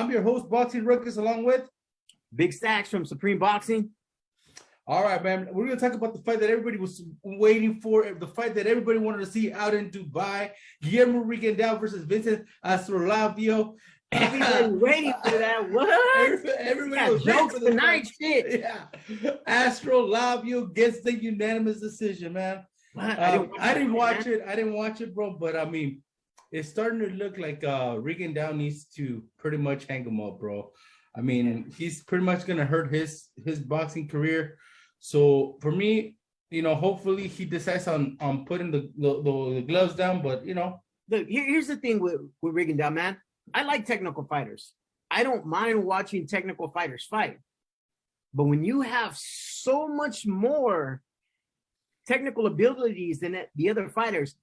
I'm your host, Boxing Ruckus, along with Big Stacks from Supreme Boxing. All right, man. We're going to talk about the fight that everybody was waiting for, the fight that everybody wanted to see out in Dubai. Guillermo Rigondeaux versus Vincent Astrolabio. Everybody waiting for that. What? Everybody was jokes tonight, shit. Yeah. Astrolabio gets the unanimous decision, man. I didn't watch it, bro. But I mean, it's starting to look like Rigondeaux needs to pretty much hang him up, bro. I mean, he's pretty much gonna hurt his boxing career. So for me, hopefully he decides on putting the gloves down. But look, here's the thing with Rigondeaux, man. I like technical fighters. I don't mind watching technical fighters fight. But when you have so much more technical abilities than the other fighters,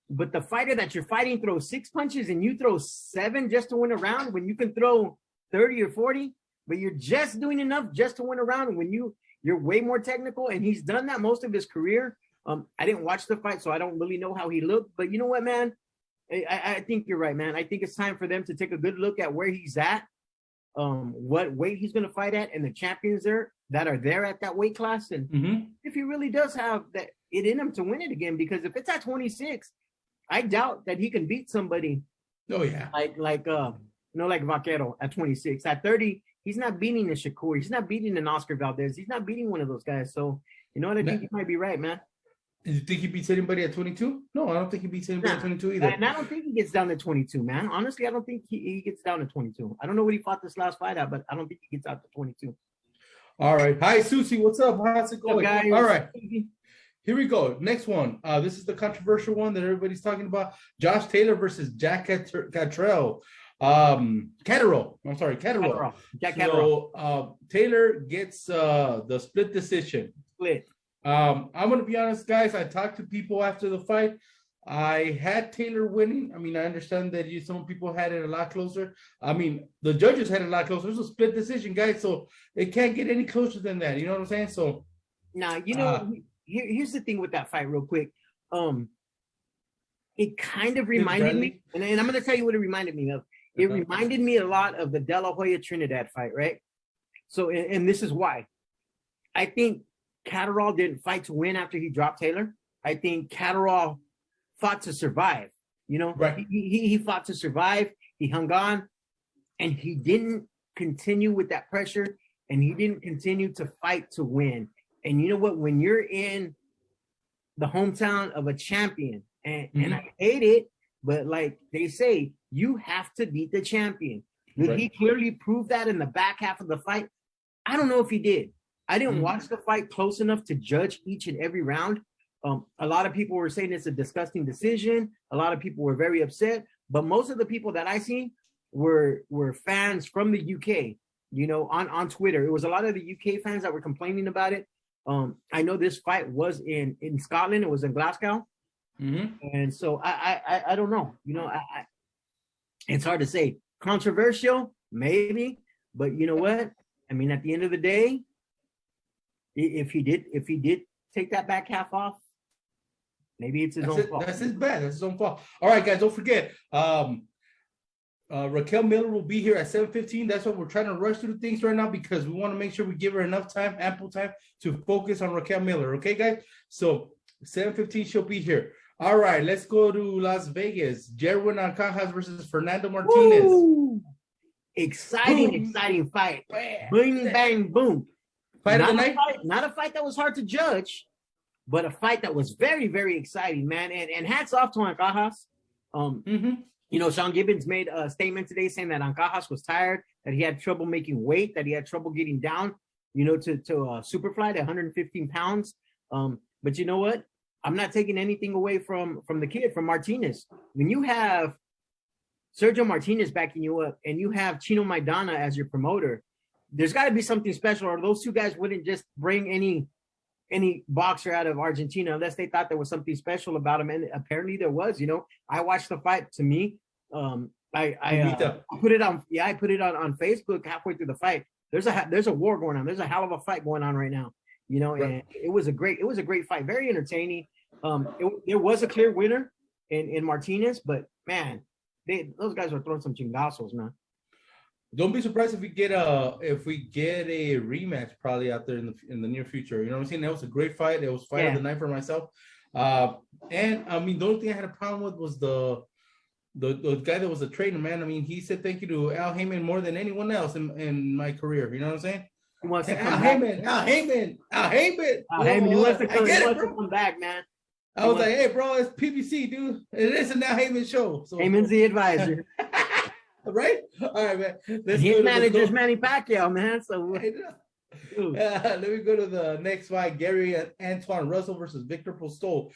but the fighter that you're fighting throws 6 punches and you throw 7 just to win a round, when you can throw 30 or 40, but you're just doing enough just to win a round when you're way more technical, and he's done that most of his career. I didn't watch the fight, so I don't really know how he looked. But you know what, man? I think you're right, man. I think it's time for them to take a good look at where he's at, what weight he's going to fight at, and the champions that are there at that weight class. And if he really does have it in him to win it again, because if it's at 26, I doubt that he can beat somebody. Oh yeah, like Vaquero at 26. At 30, he's not beating a Shakur. He's not beating an Oscar Valdez. He's not beating one of those guys. So you know what? I think you might be right, man. Do you think he beats anybody at 22? No, I don't think he beats anybody at 22 either. And I don't think he gets down to 22, man. Honestly, I don't think he gets down to 22. I don't know what he fought this last fight at, but I don't think he gets out to 22. All right. Hi, Susie. What's up? How's it going? Guys? All right. Here we go. Next one. This is the controversial one that everybody's talking about. Josh Taylor versus Jack Catterall. Catterall. I'm sorry, Catterall. Jack Catterall. So Taylor gets the split decision. Split. I'm gonna be honest, guys. I talked to people after the fight. I had Taylor winning. I mean, I understand that some people had it a lot closer. I mean, the judges had it a lot closer. It was a split decision, guys. So it can't get any closer than that. You know what I'm saying? So now here's the thing with that fight, real quick. It kind of reminded me, and I'm going to tell you what it reminded me of. It reminded me a lot of the De La Hoya Trinidad fight, right? So, and this is why. I think Catterall didn't fight to win after he dropped Taylor. I think Catterall fought to survive. Right. He fought to survive. He hung on, and he didn't continue with that pressure, and he didn't continue to fight to win. And you know what? When you're in the hometown of a champion, and I hate it, but like they say, you have to beat the champion. Did he clearly prove that in the back half of the fight? I don't know if he did. I didn't watch the fight close enough to judge each and every round. A lot of people were saying it's a disgusting decision. A lot of people were very upset. But most of the people that I seen were fans from the UK, on Twitter. It was a lot of the UK fans that were complaining about it. I know this fight was in Scotland. It was in Glasgow. And so I don't know. It's hard to say. Controversial, maybe. But you know what? I mean, at the end of the day, if he did take that back half off, maybe it's his own fault. That's his bad. That's his own fault. All right, guys, don't forget. Raquel Miller will be here at 7:15. That's why we're trying to rush through things right now, because we want to make sure we give her enough time, ample time, to focus on Raquel Miller. Okay, guys? So 7:15, she'll be here. All right, let's go to Las Vegas. Jerwin Conhas versus Fernando Martinez. Woo! Exciting fight. Bing, bang, boom. Fight of the night? Not a fight that was hard to judge, but a fight that was very, very exciting, man. And hats off to Ancajas. Sean Gibbons made a statement today saying that Ancajas was tired, that he had trouble making weight, that he had trouble getting down, to Superfly at 115 pounds. But you know what? I'm not taking anything away from the kid, from Martinez. When you have Sergio Martinez backing you up and you have Chino Maidana as your promoter, there's got to be something special, or those two guys wouldn't just bring any boxer out of Argentina unless they thought there was something special about him. And apparently there was. I watched the fight. To me, I put it on. Yeah, I put it on Facebook halfway through the fight. There's a war going on. There's a hell of a fight going on right now. And it was a great fight. Very entertaining. There was a clear winner in Martinez, but man, those guys were throwing some chingazos, man. Don't be surprised if we get a rematch probably out there in the near future. You know what I'm saying? That was a great fight. It was fight of the night for myself. And I mean, the only thing I had a problem with was the guy that was a trainer, man. I mean, he said thank you to Al Heyman more than anyone else in my career. You know what I'm saying? He wants to Al Heyman. He wants to come back, man. I was like, hey, bro, it's PBC, dude. It is an Al Heyman show. So. Heyman's the advisor. Right? All right, man. His manager's Manny Pacquiao, man. So let me go to the next fight. Gary and Antoine Russell versus Victor Postol.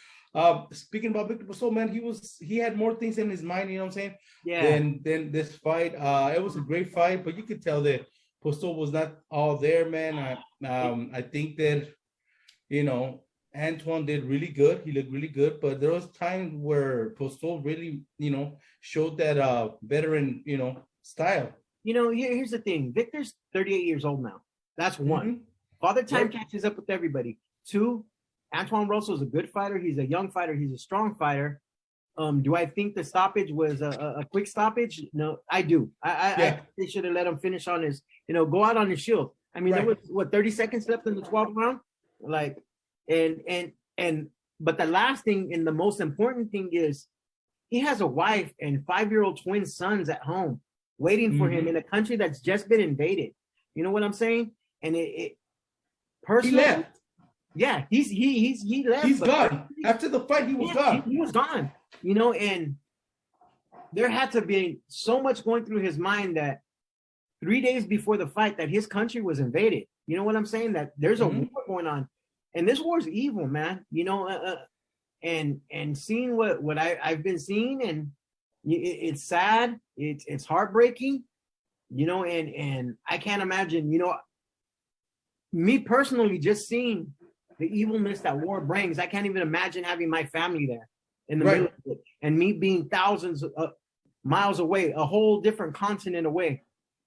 Speaking about Victor Postol, man, he had more things in his mind, you know what I'm saying? Yeah. Than this fight. It was a great fight, but you could tell that Postol was not all there, man. I think that, you know, Antoine did really good. He looked really good, but there was times where Postol really, you know, showed that veteran, you know, style. You know, here's the thing. Victor's 38 years old now. That's one. Mm-hmm. Father Time catches up with everybody. Two, Antoine Russell is a good fighter. He's a young fighter. He's a strong fighter. Do I think the stoppage was a quick stoppage? No, I do. I they should have let him finish on his, you know, go out on his shield. I mean, there was 30 seconds left in the 12th round. Like, but the last thing and the most important thing is he has a wife and 5-year-old twin sons at home waiting for him in a country that's just been invaded. You know what I'm saying? And it personally, he left. Yeah, he left. He's gone. After the fight, he was gone. He was gone. You know, and there had to be so much going through his mind that 3 days before the fight that his country was invaded. You know what I'm saying? That there's a war going on. And this war's evil, man. You know, and seeing what I've been seeing, and it's sad. It's heartbreaking. You know, and I can't imagine. You know, me personally, just seeing the evilness that war brings, I can't even imagine having my family there in the middle of it, and me being thousands of miles away, a whole different continent away.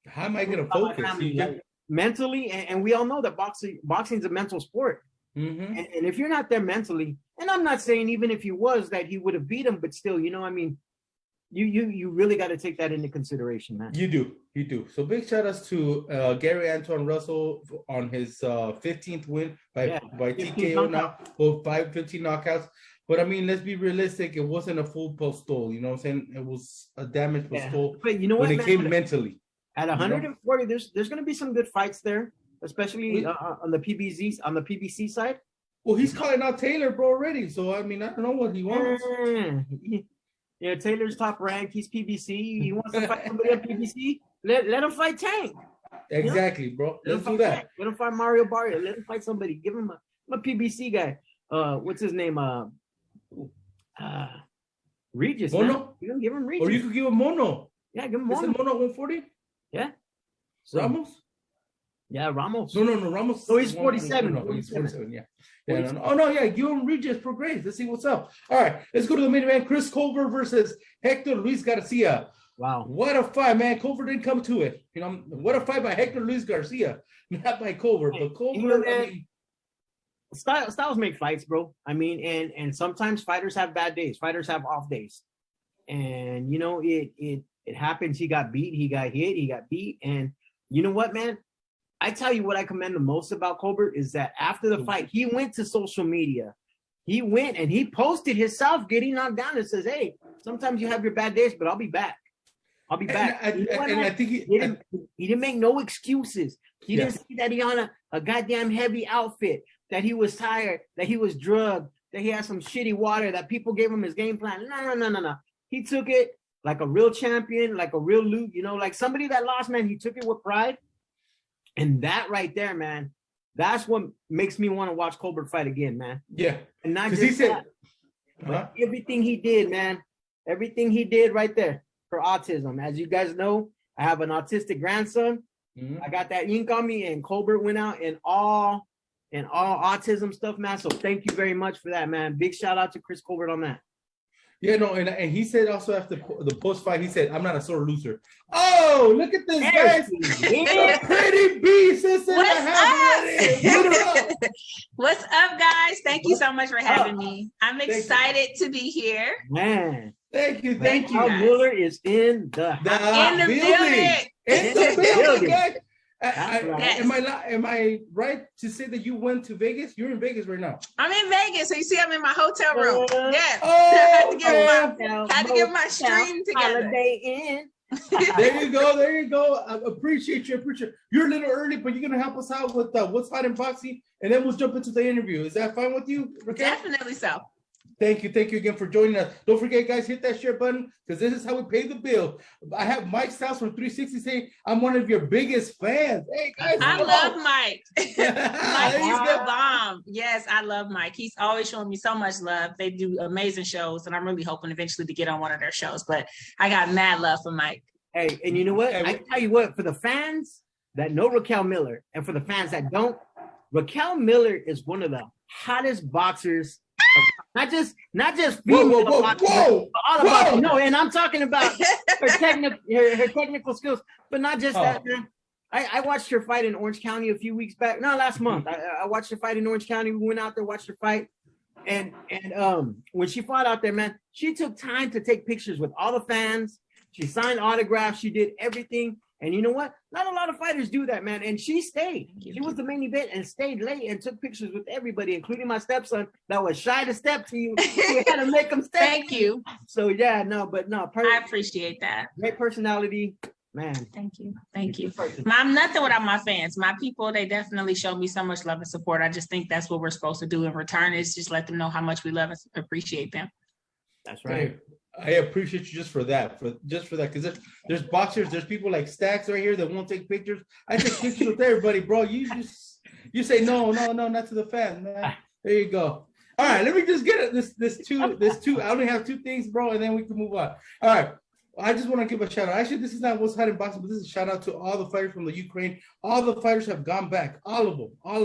How am I going to focus? Like, mentally, and we all know that boxing's a mental sport. Mm-hmm. And if you're not there mentally, and I'm not saying even if he was that he would have beat him, but still, you know, I mean, you really got to take that into consideration, man. You do. So big shout outs to Gary Antoine Russell on his 15th win by TKO now, or 15 knockouts. But I mean, let's be realistic. It wasn't a full Postol. You know what I'm saying? It was a damaged Postol. But you know what? When it came mentally. At 140, there's going to be some good fights there, especially on the PBC side. Well, he's calling out Taylor, bro, already. So I mean, I don't know what he wants. Yeah, Taylor's top ranked. He's PBC. He wants to fight somebody at PBC. Let him fight Tank. Exactly, bro. Let's do that. Tank. Let him fight Mario Barrio. Let him fight somebody. Give him a PBC guy. What's his name? Regis. Mono. You can give him Regis. Or you could give him Mono. Yeah, give him Mono. Is it Mono 140? Yeah. Ramos? Yeah, Ramos. No, Ramos. So he's 47. No, he's 47, yeah. No. Oh, no, yeah, give him Regis for grace. Let's see what's up. All right, let's go to the main event. Chris Colbert versus Hector Luis Garcia. Wow. What a fight, man. Colbert didn't come to it. You know, what a fight by Hector Luis Garcia. Not by Colbert, but Colbert, styles make fights, bro. I mean, and sometimes fighters have bad days. Fighters have off days. And, you know, it happens. He got beat. He got hit. He got beat. And you know what, man? I tell you what I commend the most about Colbert is that after the fight, he went to social media. He went and he posted himself getting knocked down and says, hey, sometimes you have your bad days, but I'll be back. I'll be back. I think he didn't make no excuses. He didn't see that he on a goddamn heavy outfit, that he was tired, that he was drugged, that he had some shitty water, that people gave him his game plan. No. He took it like a real champion, like a real loot, you know, like somebody that lost, man. He took it with pride. And that right there, man, that's what makes me want to watch Colbert fight again, man. Yeah. And not just that, but everything he did, man. Everything he did right there for autism. As you guys know, I have an autistic grandson. Mm-hmm. I got that ink on me, and Colbert went out and all autism stuff, man. So thank you very much for that, man. Big shout out to Chris Colbert on that. Yeah, no, and he said also after the post fight, he said, "I'm not a sore loser." Oh, look at this, guys! The pretty beast is in the house. What's up, guys? Thank you so much for having me. I'm excited to be here. Man, thank you. Raquel Miller is in the building. In the guy. Am I right to say that you went to Vegas? You're in Vegas right now. I'm in Vegas, so you see, I'm in my hotel room. Yes, had to get my stream together. Holiday Inn. There you go. I appreciate you. You're a little early, but you're gonna help us out with what's hot in boxing, and then we'll jump into the interview. Is that fine with you, Raquel? Definitely so. Thank you again for joining us. Don't forget, guys, hit that share button because this is how we pay the bill. I have Mike Styles from 360 saying, I'm one of your biggest fans. Hey, guys. I love Mike. Mike is the bomb. Yes, I love Mike. He's always showing me so much love. They do amazing shows, and I'm really hoping eventually to get on one of their shows. But I got mad love for Mike. Hey, and you know what? I tell you what, for the fans that know Raquel Miller and for the fans that don't, Raquel Miller is one of the hottest boxers. Not just female boxing, but all about no, and I'm talking about her technical skills, but not just that, man. I watched her fight in Orange County a few weeks back. No, last month. I watched her fight in Orange County. We went out there, watched her fight, and when she fought out there, man, she took time to take pictures with all the fans. She signed autographs. She did everything. And you know what? Not a lot of fighters do that, man. And she stayed. She was the main event and stayed late and took pictures with everybody, including my stepson that was shy to step to you. We had to make him step. Thank you. So yeah, I appreciate that. Great personality, man. Thank you. I'm nothing without my fans. My people, they definitely show me so much love and support. I just think that's what we're supposed to do in return is just let them know how much we love and appreciate them. That's right. Hey, I appreciate you just for that, because there's boxers, there's people like Stacks right here that won't take pictures. I take pictures with everybody, bro. You say no, not to the fans, man. There you go. All right, let me just get it. This two. I only have two things, bro, and then we can move on. All right. I just want to give a shout out. Actually, this is not what's hot in boxing, but this is a shout out to all the fighters from the Ukraine. All the fighters have gone back, all of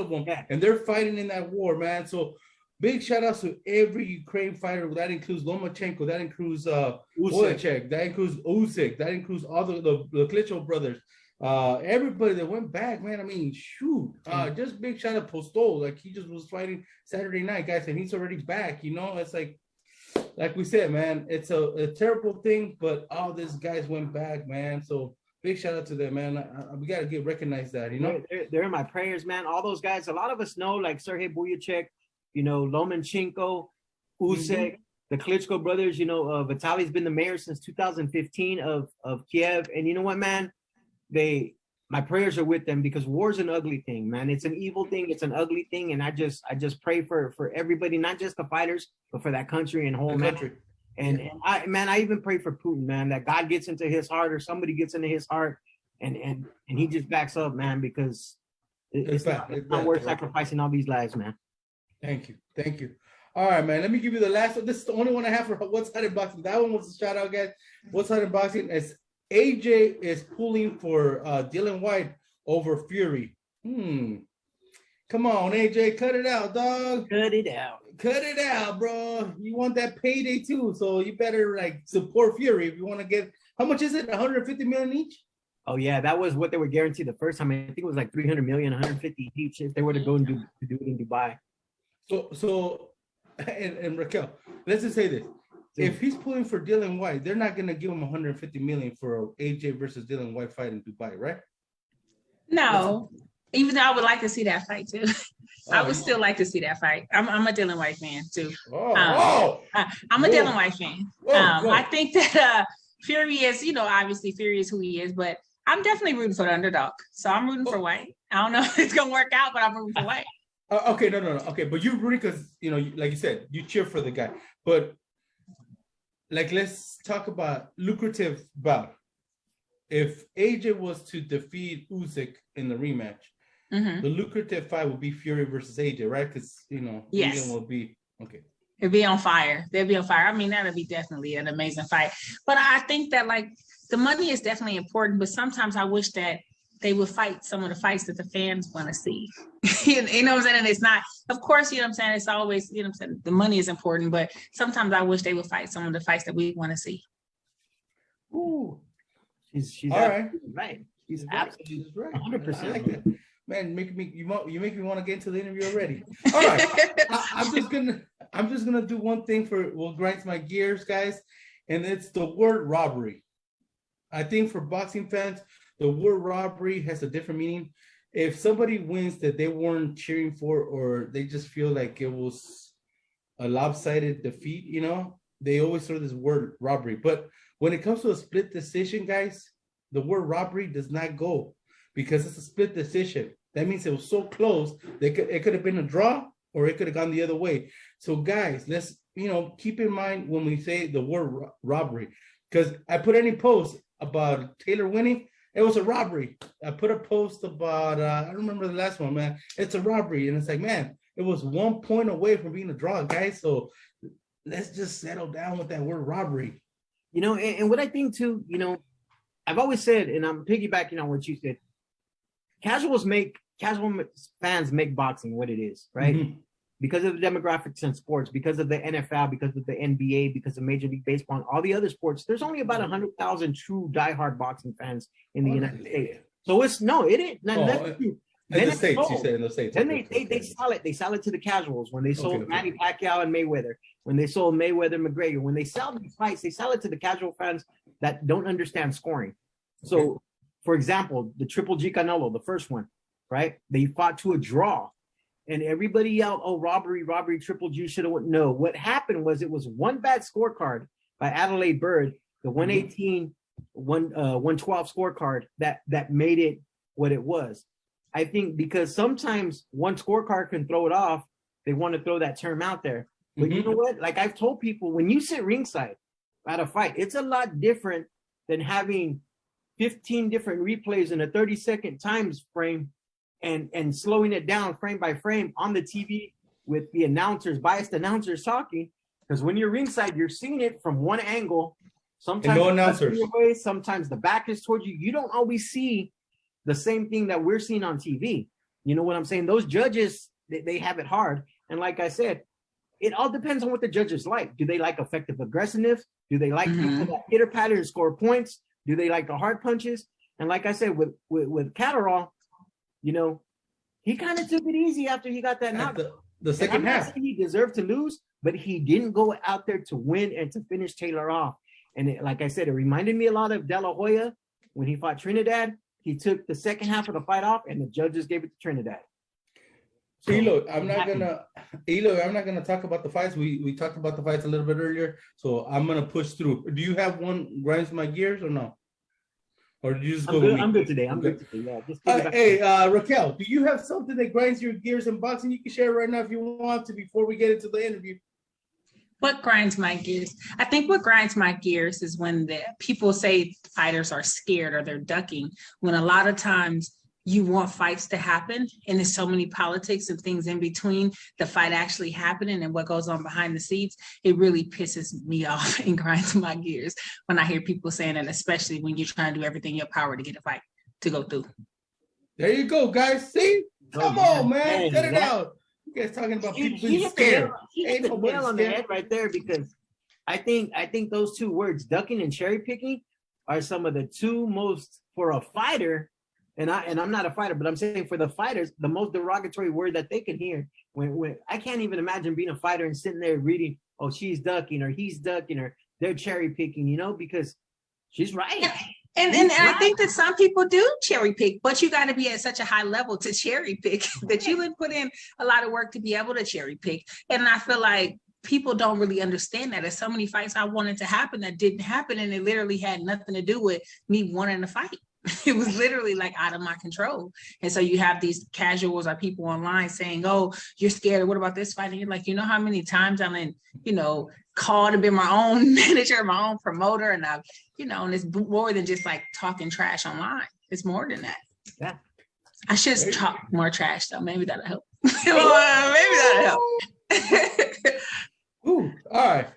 them, yeah. And they're fighting in that war, man. So. Big shout outs to every Ukraine fighter. That includes Lomachenko. That includes Wojciech. That includes Usyk. That includes all the Klitschko brothers. Everybody that went back, man. I mean, shoot. Just big shout out Postol. Like he just was fighting Saturday night, guys, and he's already back. You know, it's like we said, man. It's a terrible thing, but all these guys went back, man. So big shout out to them, man. We got to recognize that. You know, they're in my prayers, man. All those guys. A lot of us know, like Sergey Boyachek. You know, Lomachenko, Usyk, the Klitschko brothers, you know, Vitaly's been the mayor since 2015 of Kiev. And you know what, man? My prayers are with them because war's an ugly thing, man. It's an evil thing. It's an ugly thing. And I just pray for everybody, not just the fighters, but for that country and whole country. And I even pray for Putin, man, that God gets into his heart or somebody gets into his heart and he just backs up, man, because it's not worth sacrificing all these lives, man. Thank you. All right, man. Let me give you the last one. This is the only one I have for what's hot in boxing. That one was a shout out, guys. What's hot in boxing is AJ is pulling for Dylan White over Fury. Come on, AJ, cut it out, dog. Cut it out, bro. You want that payday too, so you better support Fury if you want to get. How much is it? 150 million each. Oh yeah, that was what they were guaranteed the first time. I think it was like 300 million, 150 each if they were to go and do it in Dubai. So, and Raquel, let's just say this: if he's pulling for Dylan White, they're not gonna give him 150 million for a AJ versus Dylan White fight in Dubai, right? No, even though I would like to see that fight too. I would still like to see that fight. I'm a Dylan White fan too. I'm a Dylan White fan. I think that Fury is, obviously Fury is who he is, but I'm definitely rooting for the underdog. So I'm rooting for White. I don't know if it's gonna work out, but I'm rooting for White. Okay, no. Okay, but you're rooting because, like you said, you cheer for the guy. But, let's talk about lucrative bout. If AJ was to defeat Usyk in the rematch, the lucrative fight would be Fury versus AJ, right? Because, yes. will be, okay. It'd be on fire. They'll be on fire. I mean, that'll be definitely an amazing fight. But I think that, the money is definitely important, but sometimes I wish that they would fight some of the fights that the fans want to see. You know what I'm saying? And it's not, of course, you know what I'm saying? It's always, you know what I'm saying? The money is important, but sometimes I wish they would fight some of the fights that we want to see. Ooh. She's all right. Right. She's absolutely right. 100%. I like that. Man, you make me want to get into the interview already. All right. I'm just gonna do one thing what grinds my gears, guys, and it's the word robbery. I think for boxing fans, the word robbery has a different meaning. If somebody wins that they weren't cheering for, or they just feel like it was a lopsided defeat, you know, they always throw this word robbery. But when it comes to a split decision, guys, the word robbery does not go, because it's a split decision. That means it was so close that it could have been a draw, or it could have gone the other way. So guys, let's, you know, keep in mind when we say the word robbery, because I put any post about Taylor winning, it was a robbery. I put a post about, I don't remember the last one, man. It's a robbery. And it's like, man, it was 1 point away from being a draw, guys. So let's just settle down with that word robbery. You know, and what I think too, you know, I've always said, and I'm piggybacking on what you said, casual fans make boxing what it is, right? Mm-hmm. Because of the demographics in sports, because of the NFL, because of the NBA, because of Major League Baseball, and all the other sports, there's only about 100,000 true diehard boxing fans in the United States. So it ain't. In the States, you said in the States. Then they sell it to the casuals when they sold Manny Pacquiao and Mayweather, when they sold Mayweather McGregor, when they sell these fights, they sell it to the casual fans that don't understand scoring. So, for example, the Triple G Canelo, the first one, right? They fought to a draw. And everybody yelled, "Oh, robbery, Triple G should have won." No, what happened was it was one bad scorecard by Adelaide Bird, the 118, 112 scorecard that made it what it was. I think because sometimes one scorecard can throw it off, they want to throw that term out there. But you know what? Like I've told people, when you sit ringside at a fight, it's a lot different than having 15 different replays in a 30-second times frame and slowing it down frame by frame on the TV with the biased announcers talking. Because when you're ringside, you're seeing it from one angle. Sometimes no announcers. Way, sometimes the back is towards you. You don't always see the same thing that we're seeing on TV. You know what I'm saying? Those judges, they have it hard. And like I said, it all depends on what the judges like. Do they like effective aggressiveness? Do they like people that hitter pattern and score points? Do they like the hard punches? And like I said, with Catterall, you know, he kind of took it easy after he got that knock. The second half. He deserved to lose, but he didn't go out there to win and to finish Taylor off. And like I said, it reminded me a lot of De La Hoya when he fought Trinidad. He took the second half of the fight off, and the judges gave it to Trinidad. So, Elo, I'm not gonna talk about the fights. We talked about the fights a little bit earlier, so I'm gonna push through. Do you have one grinds my gears or no? Or did you just go? I'm good today. Yeah. Hey, Raquel, do you have something that grinds your gears in boxing? You can share right now if you want to before we get into the interview. What grinds my gears? I think what grinds my gears is when the people say fighters are scared or they're ducking, when a lot of times you want fights to happen and there's so many politics and things in between the fight actually happening and what goes on behind the scenes. It really pisses me off and grinds my gears when I hear people saying that, especially when you're trying to do everything in your power to get a fight to go through. There you go, guys. See? Come on, man. Get it out. You guys talking about people being scared. Ain't the nail on the head right there, because I think those two words, ducking and cherry picking, are some of the two most, for a fighter, and I'm not a fighter, but I'm saying for the fighters, the most derogatory word that they can hear. When I can't even imagine being a fighter and sitting there reading, "Oh, she's ducking," or "He's ducking," or "They're cherry picking," you know, because she's right. And I think that some people do cherry pick, but you got to be at such a high level to cherry pick that you would put in a lot of work to be able to cherry pick. And I feel like people don't really understand that. There's so many fights I wanted to happen that didn't happen, and it literally had nothing to do with me wanting to fight. It was literally like out of my control. And so you have these casuals or people online saying, "Oh, you're scared. What about this fight?" And you're like, you know how many times I'm in, called to be my own manager, my own promoter, and I've, and it's more than just like talking trash online. It's more than that. Yeah. I should talk more trash though. Maybe that'll help. Maybe that'll help. Ooh, all right.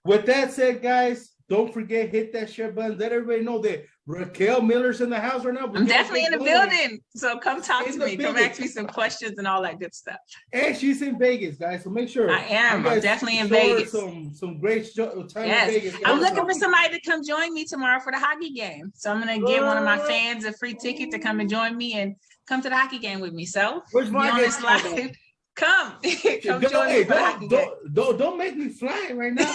With that said, guys, don't forget, hit that share button. Let everybody know that Raquel Miller's in the house right now. I'm definitely in the building. So come talk to me. Come ask me some questions and all that good stuff. And she's in Vegas, guys. So make sure. I am. I'm definitely in Vegas. Some great time in Vegas. I'm looking for somebody to come join me tomorrow for the hockey game. So I'm going to give one of my fans a free ticket to come and join me and come to the hockey game with me. So where's Vegas? Come join me. Don't make me fly right now.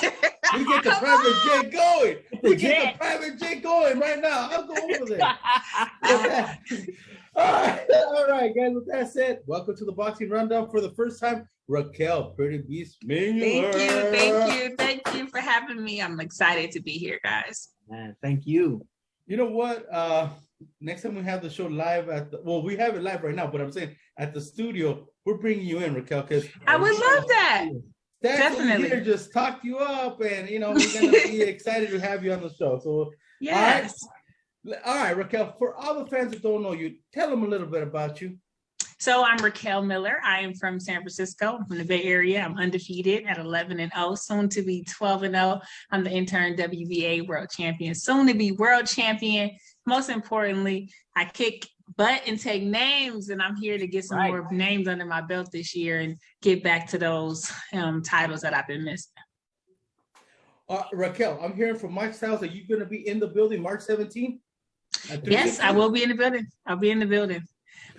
We get the private jet going. We get the private jet going right now. I'll go over there. All right, guys. With that said, welcome to the boxing rundown for the first time. Raquel, Pretty Beast Miller. Thank you for having me. I'm excited to be here, guys. Man, thank you. You know what? Next time we have the show live we have it live right now, but I'm saying at the studio, we're bringing you in, Raquel, because I would love that. Definitely. Here just talk you up, and we're gonna be excited to have you on the show. So yes. All right, Raquel, for all the fans that don't know you, tell them a little bit about you. So I'm Raquel Miller. I am from San Francisco, from the Bay Area. I'm undefeated at 11-0, soon to be 12-0. I'm the interim WBA world champion, soon to be world champion. Most importantly, I kick butt and take names, and I'm here to get some more names under my belt this year and get back to those titles that I've been missing. Raquel, I'm hearing from Mike Styles that you're going to be in the building March 17th. Yes, I will be in the building. I'll be in the building.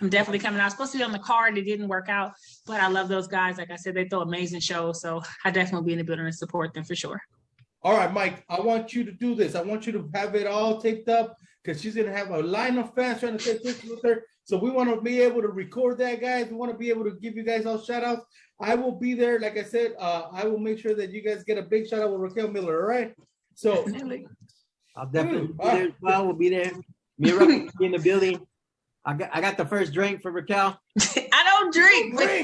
I'm definitely coming. I was supposed to be on the card. It didn't work out, but I love those guys. Like I said, they throw amazing shows. So I definitely will be in the building and support them for sure. All right, Mike, I want you to do this. I want you to have it all taped up because she's going to have a line of fans trying to take pictures with her. So we want to be able to record that, guys. We want to be able to give you guys all shout outs. I will be there. Like I said, I will make sure that you guys get a big shout out with Raquel Miller. All right. So I'll definitely be there as well. We'll be there. Me and Raquel will be in the building. I got the first drink for Raquel. I don't drink, but I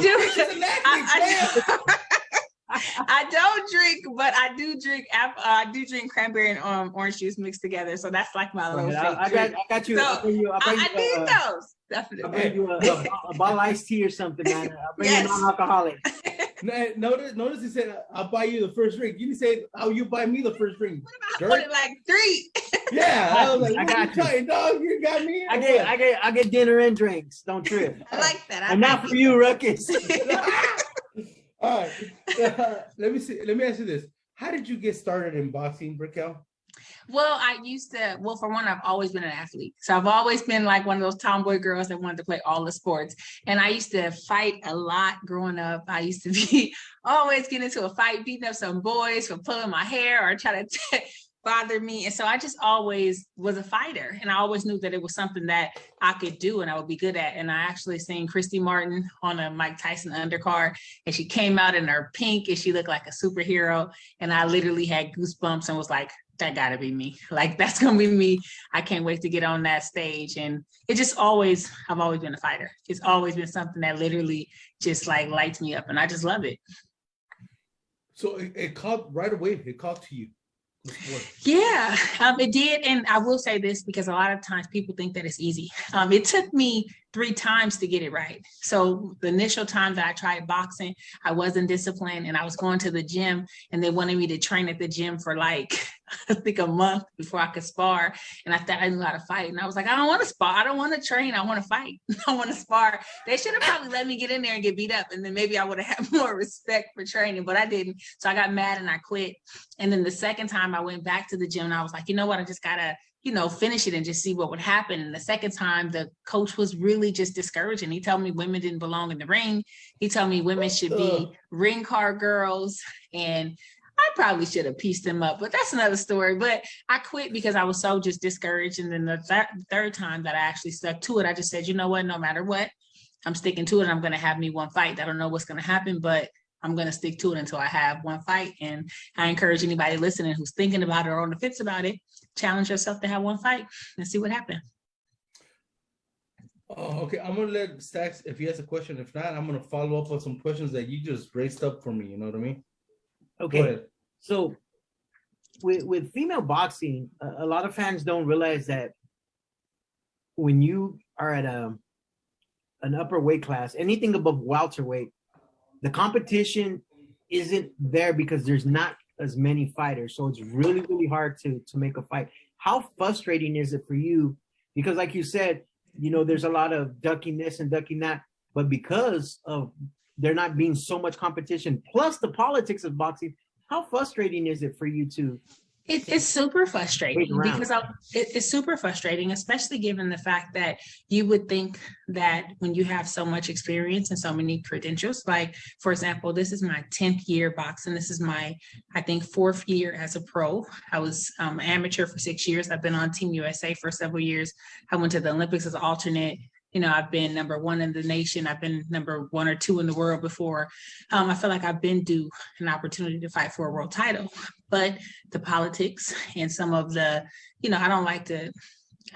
do. I don't drink, but I do drink. I do drink cranberry and orange juice mixed together. So that's like my little. I got you. So, I need those. Definitely. I'll bring you a bottle of iced tea or something, man. I'll bring you a non-alcoholic. Notice he said, "I'll buy you the first drink." You didn't say, "Oh, you buy me the first drink." I put it like 3. Yeah, I was like, "I got you, dog. You got me." I get dinner and drinks. Don't trip. I like that. And not for you, Ruckus. All right. Let me ask you this: how did you get started in boxing, Raquel? Well, for one, I've always been an athlete. So I've always been like one of those tomboy girls that wanted to play all the sports. And I used to fight a lot growing up. I used to be always getting into a fight, beating up some boys for pulling my hair or trying to bother me. And so I just always was a fighter. And I always knew that it was something that I could do and I would be good at. And I actually seen Christy Martin on a Mike Tyson undercard, and she came out in her pink and she looked like a superhero. And I literally had goosebumps and was like, that gotta be me. Like, that's gonna be me. I can't wait to get on that stage. And it just I've always been a fighter. It's always been something that literally just like lights me up, and I just love it. So it caught right away. It caught to you. Yeah, it did. And I will say this because a lot of times people think that it's easy. It took me 3 times to get it right. So the initial time that I tried boxing, I wasn't disciplined, and I was going to the gym, and they wanted me to train at the gym for like, I think a month before I could spar. And I thought I knew how to fight. And I was like, I don't want to spar. I don't want to train. I want to fight. I want to spar. They should have probably let me get in there and get beat up. And then maybe I would have had more respect for training, but I didn't. So I got mad and I quit. And then the second time I went back to the gym and I was like, you know what? I just got to, finish it and just see what would happen. And the second time, the coach was really just discouraging. He told me women didn't belong in the ring. He told me women should be ring card girls. And I probably should have pieced them up, but that's another story. But I quit because I was so just discouraged. And then the third time that I actually stuck to it, I just said, you know what, no matter what, I'm sticking to it. I'm going to have me one fight. I don't know what's going to happen, but I'm going to stick to it until I have one fight. And I encourage anybody listening who's thinking about it or on the fence about it, challenge yourself to have one fight and see what happens. Oh, okay. I'm going to let Stacks, if he has a question. If not, I'm going to follow up on some questions that you just raised up for me. You know what I mean? Okay. So with female boxing, a lot of fans don't realize that when you are at an upper weight class, anything above welterweight, the competition isn't there because there's not as many fighters. So it's really, really hard to make a fight. How frustrating is it for you? Because like you said, there's a lot of ducking this and ducking that, but because of there not being so much competition, plus the politics of boxing, how frustrating is it for you to It's super frustrating because it's super frustrating, especially given the fact that you would think that when you have so much experience and so many credentials, like, for example, this is my 10th year boxing. This is my, I think, 4th year as a pro. I was amateur for 6 years. I've been on Team USA for several years. I went to the Olympics as an alternate. You know, I've been number 1 in the nation. I've been number 1 or 2 in the world before. I feel like I've been due an opportunity to fight for a world title, but the politics and some of the, you know, I don't like to,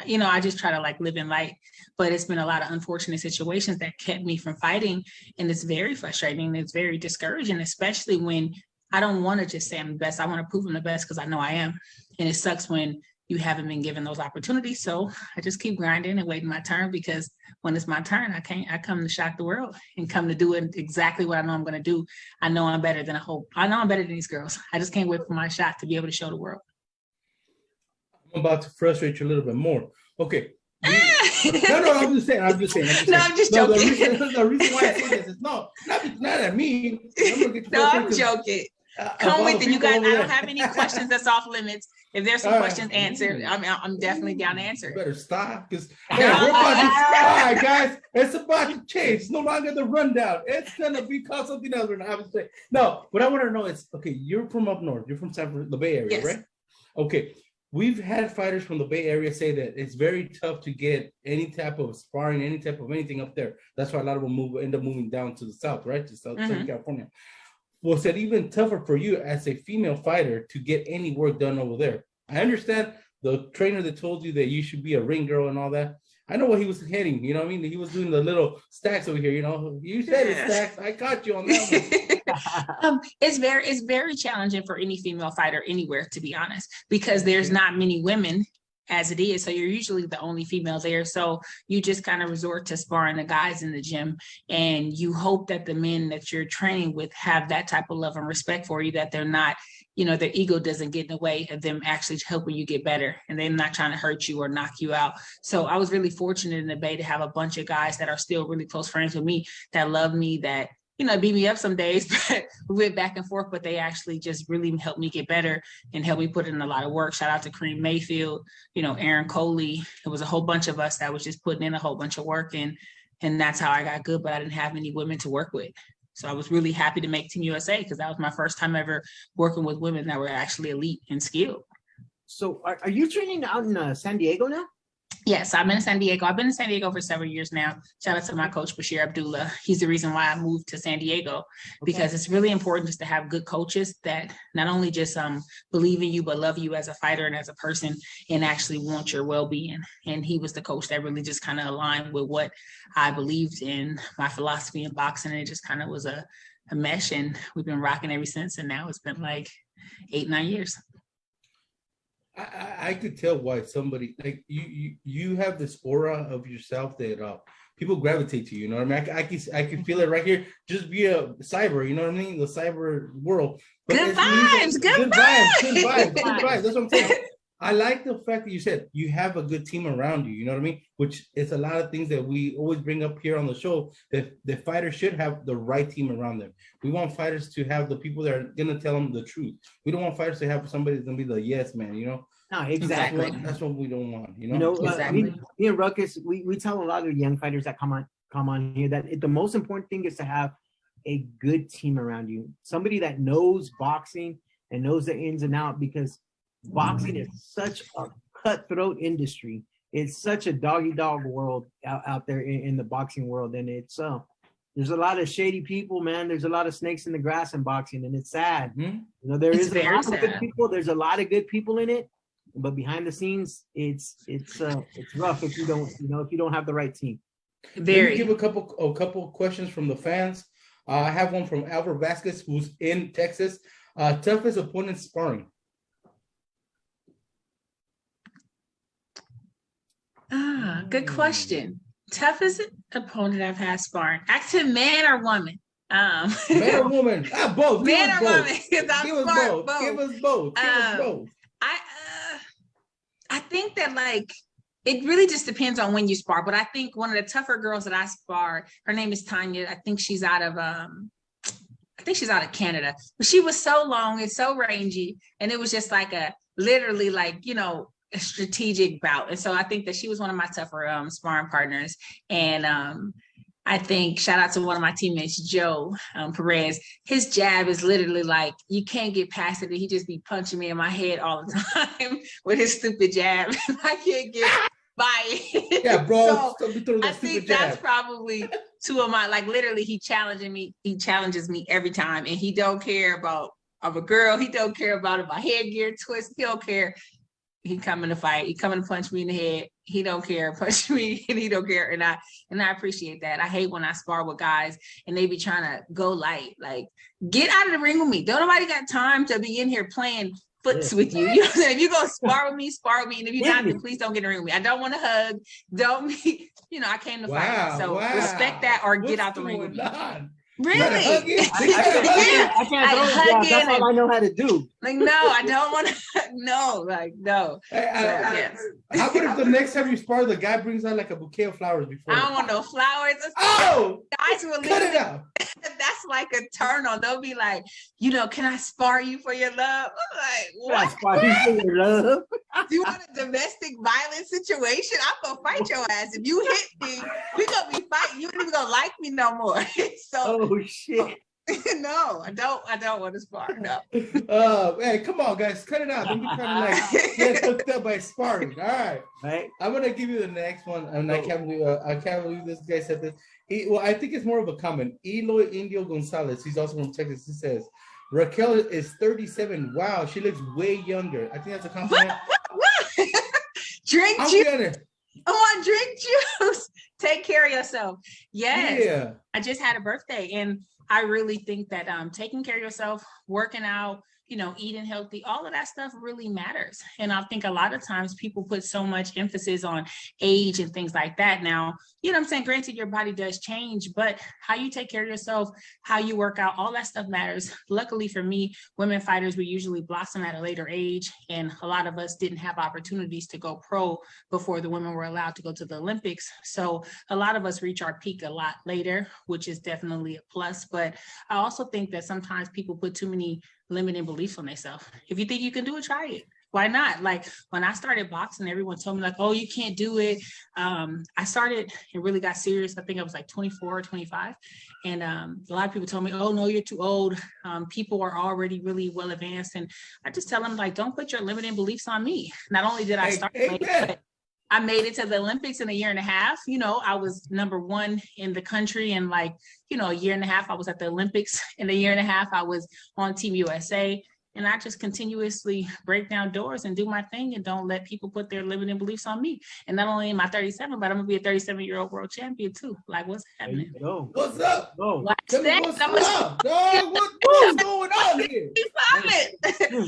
you know, I just try to like live in light, but it's been a lot of unfortunate situations that kept me from fighting. And it's very frustrating. It's very discouraging, especially when I don't want to just say I'm the best. I want to prove I'm the best because I know I am. And it sucks when you haven't been given those opportunities. So I just keep grinding and waiting my turn, because when it's my turn, I come to shock the world and come to do it exactly what I know I'm going to do. I know I'm better than I know I'm better than these girls. I just can't wait for my shot to be able to show the world. I'm about to frustrate you a little bit more. Okay. No, I'm just saying. I'm just joking. The reason why I say this is not at me. I'm joking. Come with it, you guys. I don't have any questions that's off limits. If there's some questions answered, I'm definitely down to answer. Better stop, because we're about to start, guys. It's about to change. It's no longer the rundown. It's gonna be called something else. No, what I want to know is, okay, you're from up north. You're from the Bay Area, yes, right? Okay. We've had fighters from the Bay Area say that it's very tough to get any type of sparring, any type of anything up there. That's why a lot of them end up moving down to the south, right? To Southern California. Was it even tougher for you as a female fighter to get any work done over there? I understand the trainer that told you that you should be a ring girl and all that. I know what he was hitting, you know what I mean? He was doing the little stacks over here, you know. You said it, stacks. I caught you on that one. It's very challenging for any female fighter anywhere, to be honest, because there's not many women as it is. So you're usually the only female there. So you just kind of resort to sparring the guys in the gym, and you hope that the men that you're training with have that type of love and respect for you, that they're not, you know, their ego doesn't get in the way of them actually helping you get better, and they're not trying to hurt you or knock you out. So I was really fortunate in the Bay to have a bunch of guys that are still really close friends with me, that love me, that, you know, beat me up some days, but we went back and forth, but they actually just really helped me get better and helped me put in a lot of work. Shout out to Kareem Mayfield, you know, Aaron Coley. It was a whole bunch of us that was just putting in a whole bunch of work, and that's how I got good, but I didn't have any women to work with. So I was really happy to make Team USA, because that was my first time ever working with women that were actually elite and skilled. So are you training out in San Diego now? Yes, I'm in San Diego. I've been in San Diego for several years now. Shout out to my coach, Bashir Abdullah. He's the reason why I moved to San Diego, because it's really important just to have good coaches that not only just believe in you, but love you as a fighter and as a person, and actually want your well-being. And he was the coach that really just kind of aligned with what I believed in, my philosophy in boxing. And it just kind of was a mesh, and we've been rocking ever since. And now it's been like 8-9 years. I could tell why somebody like you have this aura of yourself that people gravitate to you. You know what I mean? I can feel it right here. Just via cyber, you know what I mean? The cyber world. But good vibes. Good vibes. That's what I'm saying. I like the fact that you said you have a good team around you. You know what I mean? Which is a lot of things that we always bring up here on the show, that the fighters should have the right team around them. We want fighters to have the people that are going to tell them the truth. We don't want fighters to have somebody that's going to be the yes man, you know? No, exactly. That's what we don't want, you know? Exactly. Me and Ruckus, we tell a lot of young fighters that come on here that the most important thing is to have a good team around you. Somebody that knows boxing and knows the ins and outs, because boxing is such a cutthroat industry. It's such a dog world out there in the boxing world. And it's there's a lot of shady people, man. There's a lot of snakes in the grass in boxing, and it's sad. Mm-hmm. You know, there's a lot of good people. There's a lot of good people in it, but behind the scenes, it's rough if you don't have the right team. Let me give a couple questions from the fans. I have one from Albert Vasquez, who's in Texas. Toughest opponent sparring. Good question. Toughest opponent I've had sparring. Actually, man or woman? Man or woman? Both. Man or woman? Give us both. I think that it really just depends on when you spar. But I think one of the tougher girls that I spar, her name is Tanya. I think she's out of I think she's out of Canada, but she was so long and so rangy. And it was just like literally like, a strategic bout. And so I think that she was one of my tougher sparring partners. And I think shout out to one of my teammates, Joe Perez. His jab is literally like, you can't get past it. He just be punching me in my head all the time with his stupid jab. I can't get by it. Yeah, bro. So I think that's probably two of my, like literally he challenges me every time. And he don't care about I'm a girl. He don't care about if my headgear twist. He don't care. He coming to fight. He coming to punch me in the head. He don't care. Punch me and he don't care. And I appreciate that. I hate when I spar with guys and they be trying to go light. Like, get out of the ring with me. Don't nobody got time to be in here playing foots with you. You know what I'm saying? If you go spar with me, spar with me. And if you're not, then please don't get in the ring with me. I don't want to hug. Don't be, I came to fight. So respect that or get out the ring with me. Really? I can't throw it. That's all I know how to do. Like, no, I don't want to. No, like, no. Yes. How about if the next time you spar, the guy brings out like a bouquet of flowers before? I don't want no flowers. Oh! Guys will cut it out. That's like a turn on. They'll be like, can I spar you for your love? I'm like, what? Spar you for your love? Do you want a domestic violence situation? I'm gonna fight your ass. If you hit me, we gonna be fighting. You ain't even gonna like me no more. So. Oh shit. No, I don't want to spar. No. Hey, come on, guys, cut it out. Don't be trying to get hooked up by sparring. All right. I'm gonna give you the next one, and I can't believe this guy said this. I think it's more of a comment. Eloy Indio Gonzalez. He's also from Texas. He says Raquel is 37. Wow, she looks way younger. I think that's a compliment. What? Drink juice. I want drink juice. Take care of yourself. Yes. Yeah. I just had a birthday, and I really think that taking care of yourself, working out, eating healthy, all of that stuff really matters. And I think a lot of times people put so much emphasis on age and things like that. Now, what I'm saying? Granted, your body does change, but how you take care of yourself, how you work out, all that stuff matters. Luckily for me, women fighters, we usually blossom at a later age. And a lot of us didn't have opportunities to go pro before the women were allowed to go to the Olympics. So a lot of us reach our peak a lot later, which is definitely a plus. But I also think that sometimes people put too many limiting beliefs on themselves. If you think you can do it, try it. Why not? Like when I started boxing, everyone told me like, oh, you can't do it. I started and really got serious. I think I was like 24 or 25. And a lot of people told me, oh, no, you're too old. People are already really well advanced. And I just tell them like, don't put your limiting beliefs on me. Not only did I start late, but I made it to the Olympics in a year and a half. I was number one in the country. And like, a year and a half, I was at the Olympics. In a year and a half, I was on Team USA. And I just continuously break down doors and do my thing and don't let people put their limiting beliefs on me. And not only am I 37, but I'm going to be a 37-year-old world champion too. Like, what's happening? What's up? What's up? Dog, what's going on here?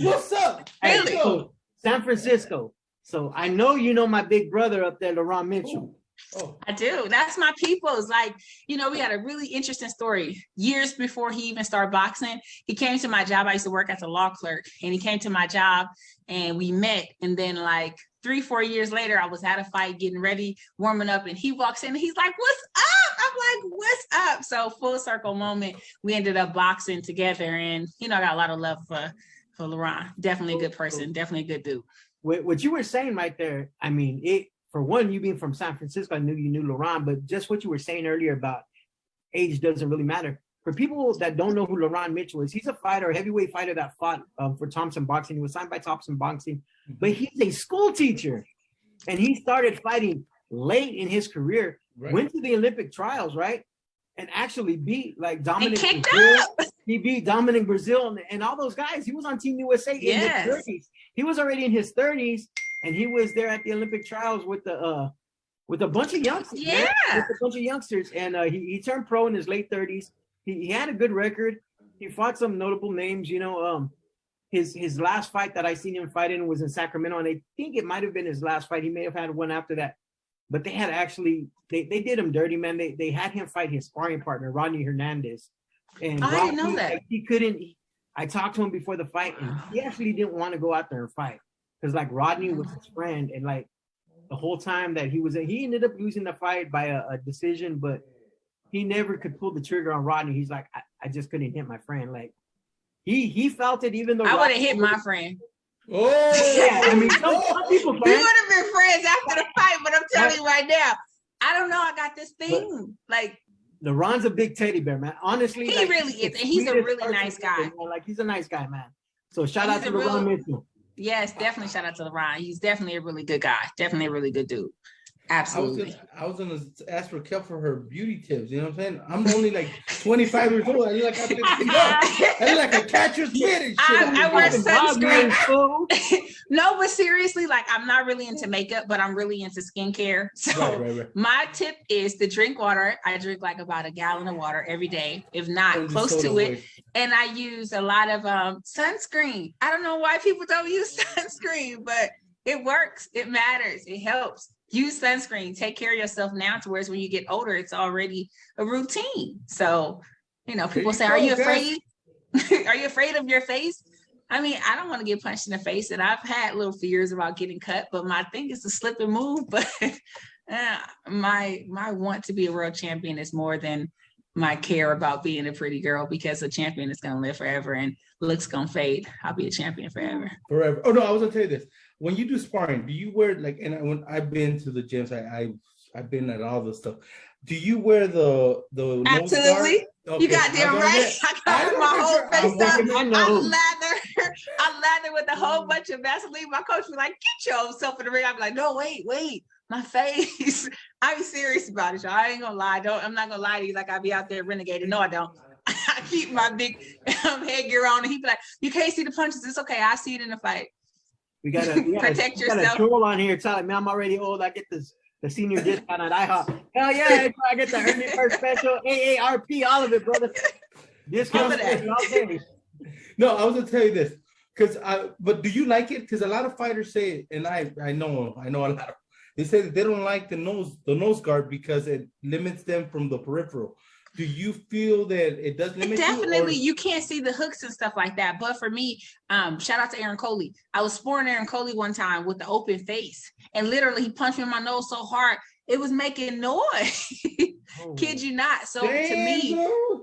What's up? Really? So, San Francisco. So I know my big brother up there, Laurent Mitchell. Oh. I do. That's my people's. Like, we had a really interesting story. Years before he even started boxing, he came to my job. I used to work as a law clerk, and he came to my job and we met. And then like 3-4 years later, I was at a fight, getting ready, warming up, and he walks in and he's like, what's up? I'm like, what's up? So full circle moment. We ended up boxing together, and, I got a lot of love for Laurent. Definitely a good person. Definitely a good dude. What you were saying right there, I mean, for one, you being from San Francisco, I knew you knew Laurent, but just what you were saying earlier about age doesn't really matter. For people that don't know who Laurent Mitchell is, he's a fighter, a heavyweight fighter that fought for Thompson Boxing. He was signed by Thompson Boxing, but he's a school teacher, and he started fighting late in his career, went to the Olympic trials, right? And actually beat like Dominic Brazil. He beat Dominic Brazil and all those guys. He was on Team USA in his 30s. He was already in his 30s, and he was there at the Olympic trials with a bunch of youngsters. Yeah, with a bunch of youngsters, and he turned pro in his late 30s. He had a good record. He fought some notable names. His last fight that I seen him fight in was in Sacramento, and I think it might have been his last fight. He may have had one after that. But they had actually, they did him dirty, man. They had him fight his sparring partner, Rodney Hernandez. And I didn't know that. He couldn't, I talked to him before the fight, and he actually didn't want to go out there and fight. Because, like, Rodney was his friend, and, like, the whole time that he was in, he ended up losing the fight by a decision, but he never could pull the trigger on Rodney. He's like, I just couldn't hit my friend. Like he felt it, even though I would have hit my friend. Oh, yeah. I mean, some people can. We would have been friends after the fight, but I'm telling you right now, I don't know. I got this thing. Like LeBron's a big teddy bear, man. Honestly, he really is, and he's a really nice guy. Man. Like he's a nice guy, man. So shout out to LeBron Mitchell. Yes, definitely shout out to LeBron. He's definitely a really good guy. Definitely a really good dude. Absolutely. I was gonna ask Raquel for her beauty tips. You know what I'm saying? I'm only like 25 years old. I look like I look like a catcher's mitt and shit. I wear sunscreen. No, but seriously, like I'm not really into makeup, but I'm really into skincare. So right. My tip is to drink water. I drink like about a gallon of water every day, if not close to it. And I use a lot of sunscreen. I don't know why people don't use sunscreen, but it works. It matters. It helps. Use sunscreen. Take care of yourself now, to whereas when you get older, it's already a routine. So, people say, "Are you afraid? Are you afraid of your face?" I mean, I don't want to get punched in the face, and I've had little fears about getting cut. But my thing is to slip and move. But my want to be a world champion is more than my care about being a pretty girl, because a champion is going to live forever and looks going to fade. I'll be a champion forever. Forever. Oh no, I was going to tell you this. When you do sparring, do you wear when I've been to the gyms, I've been at all this stuff. Do you wear the absolutely? Okay. You got damn right. I got my whole face up. I lather with a whole bunch of Vaseline. My coach was like, "Get yourself in the ring." I'd be like, "No, wait, my face." I'm serious about it, y'all. I ain't gonna lie. I'm not gonna lie to you like I be out there renegading. No, I don't. I keep my big headgear on, and he'd be like, "You can't see the punches. It's okay. I see it in the fight." We gotta protect yourself. Got a troll on here telling me I'm already old. I get the senior discount on IHOP. Hell yeah, I get the early first special, AARP, all of it, brother. Discount all day. No, I was gonna tell you this, but do you like it? Because a lot of fighters say, and I know a lot of, they say that they don't like the nose guard because it limits them from the peripheral. Do you feel that it does limit definitely, you can't see the hooks and stuff like that. But for me, shout out to Aaron Coley. I was sparring Aaron Coley one time with the open face, and literally he punched me in my nose so hard it was making noise. Kid you not. So damn, to me,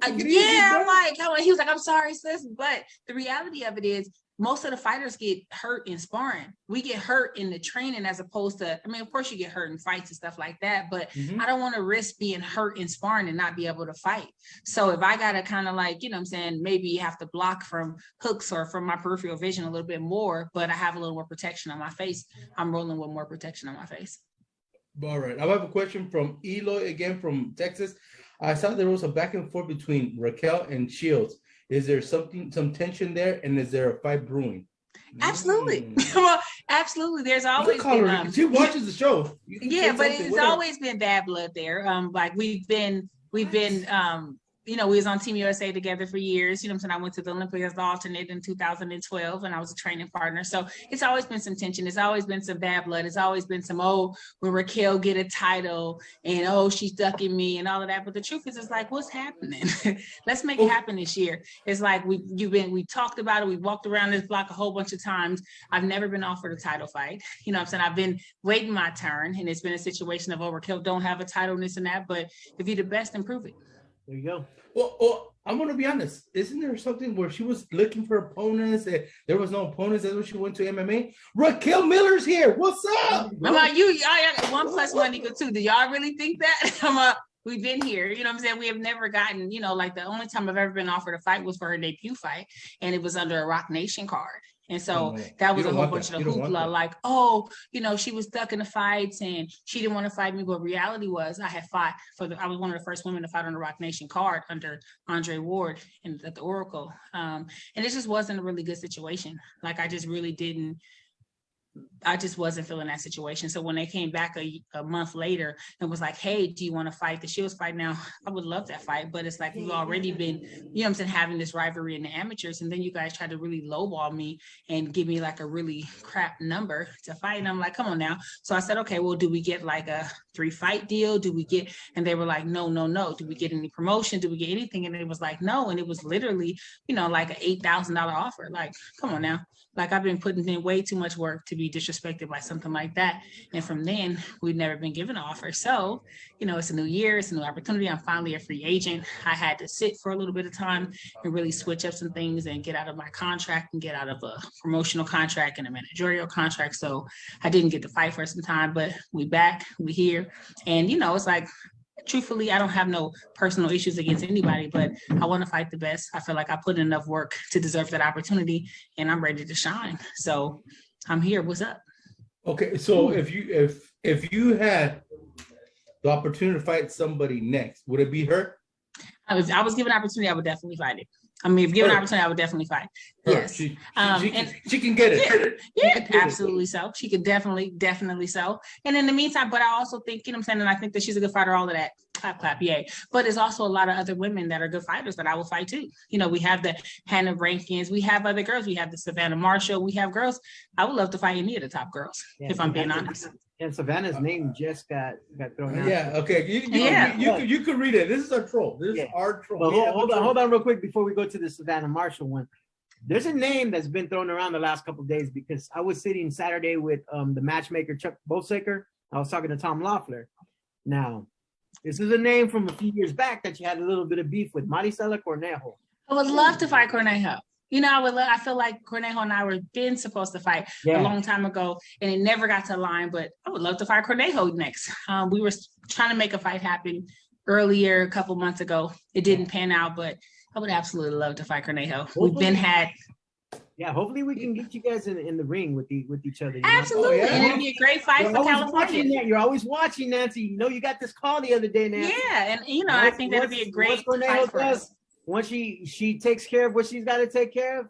I'm like, he was like, "I'm sorry, sis," but the reality of it is, most of the fighters get hurt in sparring. We get hurt in the training as opposed to, of course you get hurt in fights and stuff like that, but I don't want to risk being hurt in sparring and not be able to fight. So if I got to kind of like, maybe you have to block from hooks or from my peripheral vision a little bit more, but I have a little more protection on my face, I'm rolling with more protection on my face. All right. I have a question from Eloy again from Texas. I saw there was a back and forth between Raquel and Shields. Is there some tension there, and is there a fight brewing? Absolutely. Well, absolutely. There's always been, she watches the show. Yeah, but it's always been bad blood there. Like we've been we was on Team USA together for years. I went to the Olympics as the alternate in 2012, and I was a training partner. So it's always been some tension. It's always been some bad blood. It's always been some, when Raquel get a title and, she's ducking me and all of that. But the truth is, it's like, what's happening? Let's make it happen this year. It's like we talked about it. We walked around this block a whole bunch of times. I've never been offered a title fight. I've been waiting my turn, and it's been a situation of, Raquel don't have a title and this and that. But if you're the best, improve it. There you go. Well, I'm going to be honest. Isn't there something where she was looking for opponents and there was no opponents? That's when she went to MMA. Raquel Miller's here. What's up? I'm like, y'all 1 + 1 = 2. Do y'all really think that? We've been here. We have never gotten, like the only time I've ever been offered a fight was for her debut fight, and it was under a Rock Nation card. And so that was a whole bunch of hoopla, like, she was stuck in the fights and she didn't want to fight me. But reality was, I was one of the first women to fight on the Rock Nation card under Andre Ward at the Oracle. And it just wasn't a really good situation. Like, I just wasn't feeling that situation. So when they came back a month later and was like, "Hey, do you want to fight the Shields fight now?" I would love that fight, but it's like, we've already been, having this rivalry in the amateurs, and then you guys tried to really lowball me and give me like a really crap number to fight. And I'm like, come on now. So I said, okay, well, do we get like a 3-fight deal? And they were like, no. Do we get any promotion? Do we get anything? And it was like, no. And it was literally, like an $8,000 offer. Like, come on now. Like, I've been putting in way too much work to be disrespected by something like that. And from then, we've never been given an offer. So, it's a new year, it's a new opportunity. I'm finally a free agent. I had to sit for a little bit of time and really switch up some things and get out of my contract and get out of a promotional contract and a managerial contract. So I didn't get to fight for some time, but we back, we here. And, it's like, truthfully, I don't have no personal issues against anybody, but I want to fight the best. I feel like I put in enough work to deserve that opportunity, and I'm ready to shine. So I'm here. What's up? Okay, so if you had the opportunity to fight somebody next, would it be her? If I was given an opportunity, I would definitely fight it. I mean, if given an opportunity, I would definitely fight. Yes. She can get it. Yeah, absolutely so. She could definitely so. And in the meantime, but I also think, and I think that she's a good fighter, all of that. Clap, clap, yay. But there's also a lot of other women that are good fighters that I will fight too. We have the Hannah Rankins. We have other girls. We have the Savannah Marshall. We have girls. I would love to fight any of the top girls, if I'm being honest. And Savannah's name just got thrown out. Yeah, okay. You could read it. This is our troll. This is our troll. Well, hold on real quick before we go to the Savannah Marshall one. There's a name that's been thrown around the last couple of days because I was sitting Saturday with the matchmaker, Chuck Bosaker. I was talking to Tom Loeffler. Now, this is a name from a few years back that you had a little bit of beef with, Marisela Cornejo. I would love to fight Cornejo. I feel like Cornejo and I were been supposed to fight a long time ago, and it never got to line. But I would love to fight Cornejo next. We were trying to make a fight happen earlier a couple months ago. It didn't pan out, but I would absolutely love to fight Cornejo. Hopefully we can get you guys in the ring with each other. Absolutely, and it'd be a great fight for California. You're always watching, Nancy. You got this call the other day, Nancy. Yeah, and I think that'd be a great fight for us. Once she takes care of what she's got to take care of,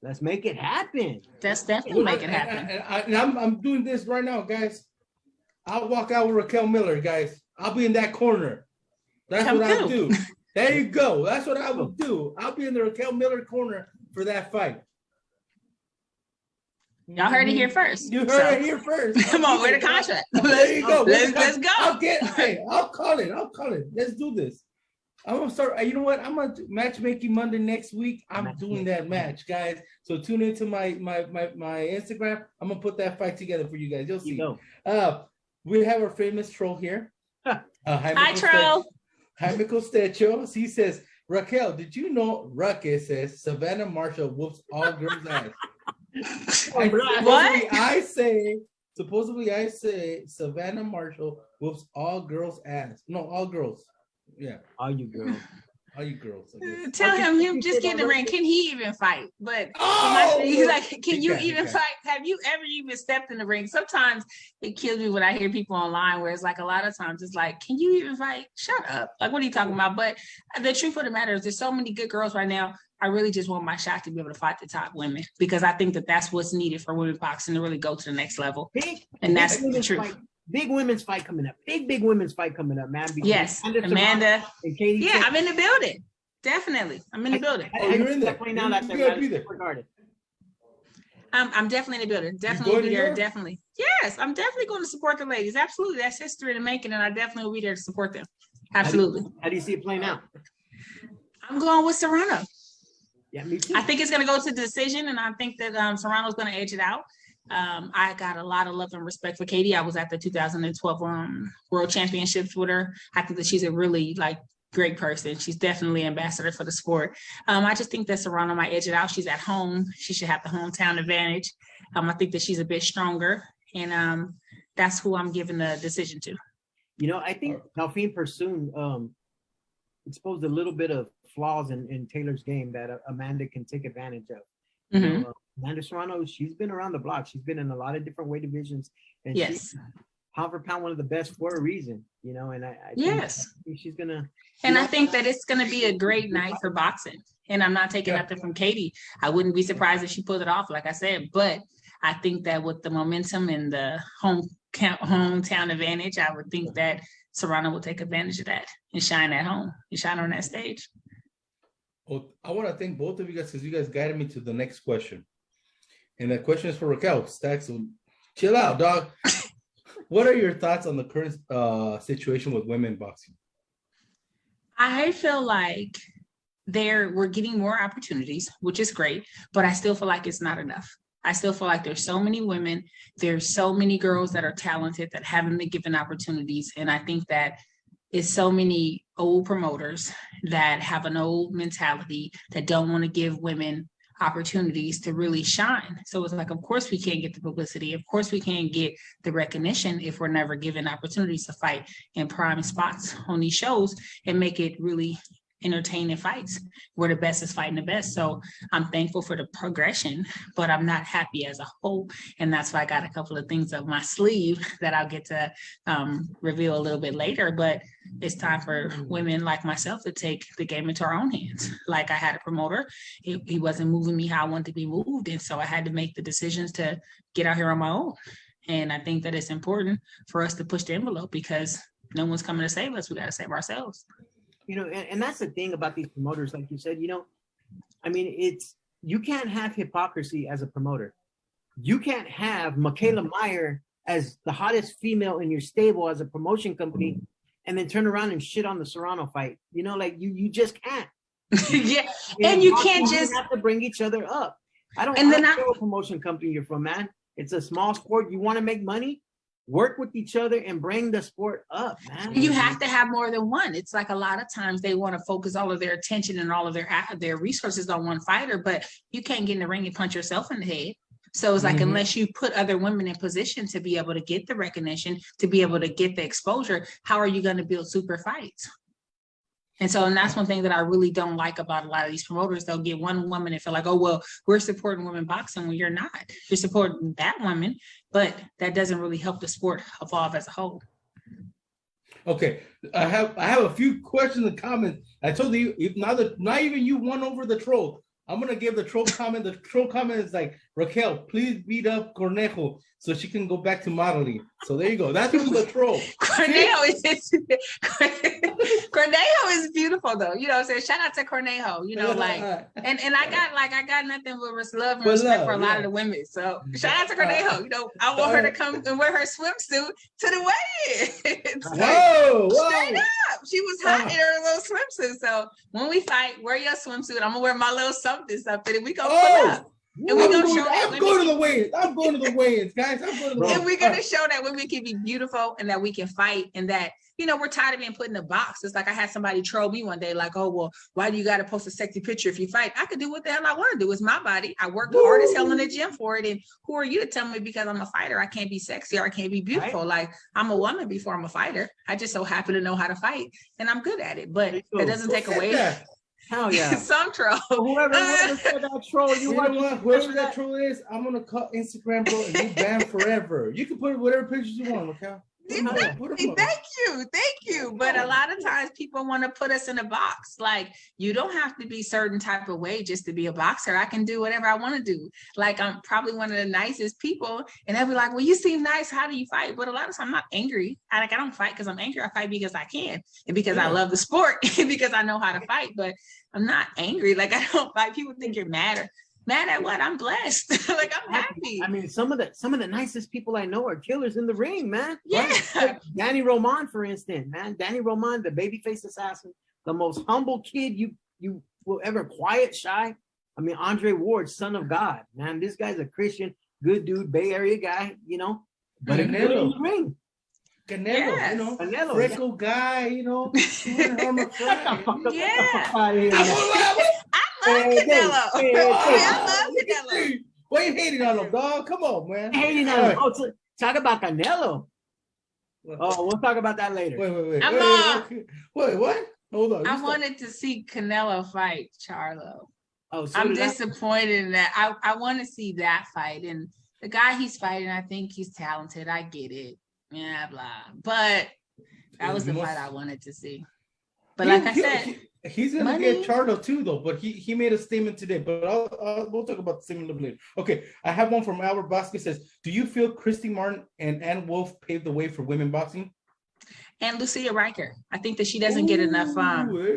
let's make it happen. Let's definitely make it happen. And I'm doing this right now, guys. I'll walk out with Raquel Miller, guys. I'll be in that corner. That's what I'll do. There you go. That's what I will do. I'll be in the Raquel Miller corner for that fight. Y'all heard it here first. You heard it here first. Come on, we're the contract. There you go. Let's go. I'll call it. Let's do this. I'm gonna start. You know what? I'm gonna matchmaking Monday next week. I'm doing that match, guys. So tune into my Instagram. I'm gonna put that fight together for you guys. You'll see. We have our famous troll here. Hi, troll. Jaime Costecho. He says, Raquel, did you know? Raquel says Savannah Marshall whoops all girls' ass. Supposedly I say Savannah Marshall whoops all girls' ass. No, all girls. Yeah. All you girls. Tell him just get in the ring. Can he even fight? But he's like, can you even fight? Have you ever even stepped in the ring? Sometimes it kills me when I hear people online where it's like a lot of times it's like, can you even fight? Shut up. Like, what are you talking about? But the truth of the matter is there's so many good girls right now. I really just want my shot to be able to fight the top women because I think that that's what's needed for women boxing to really go to the next level. And that's the truth. Big women's fight coming up. Big women's fight coming up, man. Yes, Amanda and Katie. Yeah, I'm in the building. Definitely, I'm in the building. You're in there. Now that's there. I'm definitely in the building. Definitely be there. Definitely. Yes, I'm definitely going to support the ladies. Absolutely, that's history in the making, and I definitely will be there to support them. Absolutely. How do you see it playing out? I'm going with Serrano. Yeah, me too. I think it's going to go to decision, and I think that Serrano's going to edge it out. I got a lot of love and respect for Katie. I was at the 2012 World Championships with her. I think that she's a really great person. She's definitely ambassador for the sport. I just think that Serrano might edge it out. She's at home. She should have the hometown advantage. I think that she's a bit stronger, and that's who I'm giving the decision to. I think Delphine Persoon exposed a little bit of flaws in Taylor's game that Amanda can take advantage of. Mm-hmm. Amanda Serrano, she's been around the block. She's been in a lot of different weight divisions, and she's pound for pound one of the best for a reason. And I think she's gonna. And I think that it's gonna be a great night for boxing. And I'm not taking nothing from Katie. I wouldn't be surprised if she pulled it off, like I said. But I think that with the momentum and the hometown advantage, I would think that Serrano will take advantage of that and shine at home and shine on that stage. Well, I want to thank both of you guys because you guys guided me to the next question. And that question is for Raquel. Stacks, chill out, dog. What are your thoughts on the current situation with women boxing? I feel like we're getting more opportunities, which is great, but I still feel like it's not enough. I still feel like there's so many women, there's so many girls that are talented that haven't been given opportunities. And I think that it's so many old promoters that have an old mentality that don't want to give women opportunities to really shine. So it's like, of course we can't get the publicity. Of course we can't get the recognition if we're never given opportunities to fight in prime spots on these shows and make it really entertaining fights where the best is fighting the best. So I'm thankful for the progression, but I'm not happy as a whole. And that's why I got a couple of things up my sleeve that I'll get to reveal a little bit later. But it's time for women like myself to take the game into our own hands. Like I had a promoter, he wasn't moving me how I wanted to be moved. And so I had to make the decisions to get out here on my own. And I think that it's important for us to push the envelope because no one's coming to save us. We got to save ourselves. You know, and that's the thing about these promoters, like you said, you know, I mean, you can't have hypocrisy as a promoter. You can't have Michaela Meyer as the hottest female in your stable as a promotion company and then turn around and shit on the Serrano fight. You know, like you just can't. Yeah. And you can't just have to bring each other up. I don't care what promotion company you're from, man. It's a small sport. You want to make money? Work with each other and bring the sport up, man. You have to have more than one. It's like a lot of times they want to focus all of their attention and all of their resources on one fighter, but you can't get in the ring and punch yourself in the head. So it's like, unless you put other women in position to be able to get the recognition, to be able to get the exposure, how are you going to build super fights? And that's one thing that I really don't like about a lot of these promoters. They'll get one woman and feel like, oh, well, we're supporting women boxing when you're not. You're supporting that woman, but that doesn't really help the sport evolve as a whole. Okay, I have a few questions and comments. I told you, if not even you won over the troll. I'm gonna give the troll comment. The troll comment is like, Raquel, please beat up Cornejo so she can go back to modeling. So there you go. That's from the troll. Cornejo is beautiful though. You know what I'm saying? Shout out to Cornejo. You know, like and I got nothing but love and respect for a lot of the women. So shout out to Cornejo. You know, I want her to come and wear her swimsuit to the weigh-in. Whoa, straight up. She was hot in her little swimsuit. So when we fight, wear your swimsuit. I'm gonna wear my little something and we gonna pull up. And we're gonna show that I'm going to the weigh-ins. I'm going to the weigh-ins, guys. I'm going to the weigh-ins. And we're gonna show that women can be beautiful and that we can fight and that, you know, we're tired of being put in a box. It's like I had somebody troll me one day, like, oh, well, why do you got to post a sexy picture if you fight? I can do what the hell I want to do. It's my body. I worked hard as hell in the gym for it. And who are you to tell me because I'm a fighter I can't be sexy or I can't be beautiful? Right. Like, I'm a woman before I'm a fighter. I just so happen to know how to fight and I'm good at it. But it doesn't take away. Hell yeah. Some troll. Whoever said that troll, you know what? Whoever that troll is, I'm gonna cut Instagram, bro, and you ban forever. You can put whatever pictures you want, okay? Thank you. But a lot of times people want to put us in a box. Like, you don't have to be certain type of way just to be a boxer. I can do whatever I want to do. Like, I'm probably one of the nicest people, and they'll be like, well, you seem nice, how do you fight? But a lot of times I'm not angry. I don't fight because I'm angry. I fight because I can and because I love the sport and because I know how to fight, but I'm not angry. Like, I don't fight. People think you're mad at what? I'm blessed. Like, I'm happy. I mean, some of the nicest people I know are killers in the ring, man. Yeah. Right? Danny Roman, for instance, man. Danny Roman, the babyface assassin, the most humble kid you will ever, quiet, shy. I mean, Andre Ward, son of God, man. This guy's a Christian, good dude, Bay Area guy, you know. But in the ring. Canelo, yes. you know, Canelo, freckle guy, you know. Yeah. I love Canelo. I love Canelo. Why you hating on him, dog? Come on, man. Hating on him. Oh, talk about Canelo. Oh, we'll talk about that later. Wait, what? Hold on. I wanted to see Canelo fight Charlo. Oh, so I'm disappointed in that. I want to see that fight. And the guy he's fighting, I think he's talented. I get it. Yeah, blah. But that was the fight I wanted to see. But like I said, he's gonna get Charlo too, though. But he made a statement today. But we'll talk about the statement a little later. Okay, I have one from Albert Vasquez. Says, do you feel Christy Martin and Ann Wolfe paved the way for women boxing? And Lucia Riker. I think that she doesn't get enough.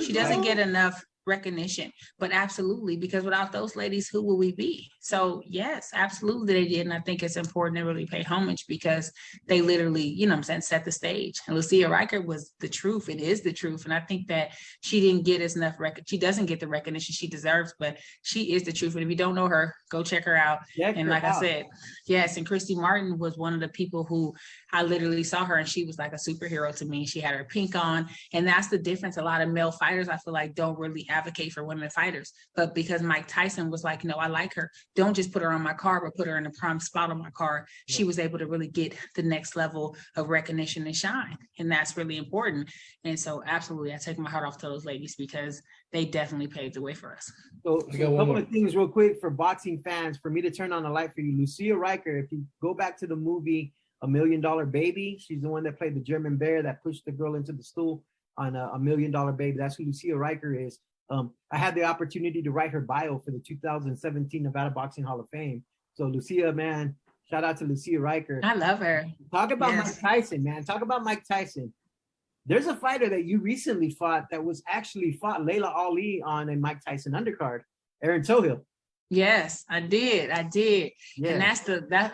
She doesn't get enough recognition. But absolutely, because without those ladies, who will we be? So yes, absolutely they did. And I think it's important to really pay homage because they literally, you know what I'm saying, set the stage. And Lucia Riker was the truth. It is the truth. And I think that she didn't get enough she doesn't get the recognition she deserves, but she is the truth. And if you don't know her, go check her out. And like I said, yes, and Christy Martin was one of the people who I literally saw her and she was like a superhero to me. She had her pink on. And that's the difference. A lot of male fighters, I feel like, don't really advocate for women fighters. But because Mike Tyson was like, no, I like her. Don't just put her on my car, but put her in a prime spot on my car. She was able to really get the next level of recognition and shine. And that's really important. And so absolutely, I take my heart off to those ladies because they definitely paved the way for us. So a couple of things real quick for boxing fans, for me to turn on the light for you. Lucia Riker, if you go back to the movie $1 Million Baby, she's the one that played the German bear that pushed the girl into the stool on a $1 Million Baby. That's who Lucia Riker is. I had the opportunity to write her bio for the 2017 Nevada Boxing Hall of Fame. So Lucia, man, shout out to Lucia Riker. I love her. Talk about Mike Tyson, man. Talk about Mike Tyson. There's a fighter that you recently fought that was actually fought Layla Ali on a Mike Tyson undercard, Aaron Tohill. Yes, I did. Yeah. And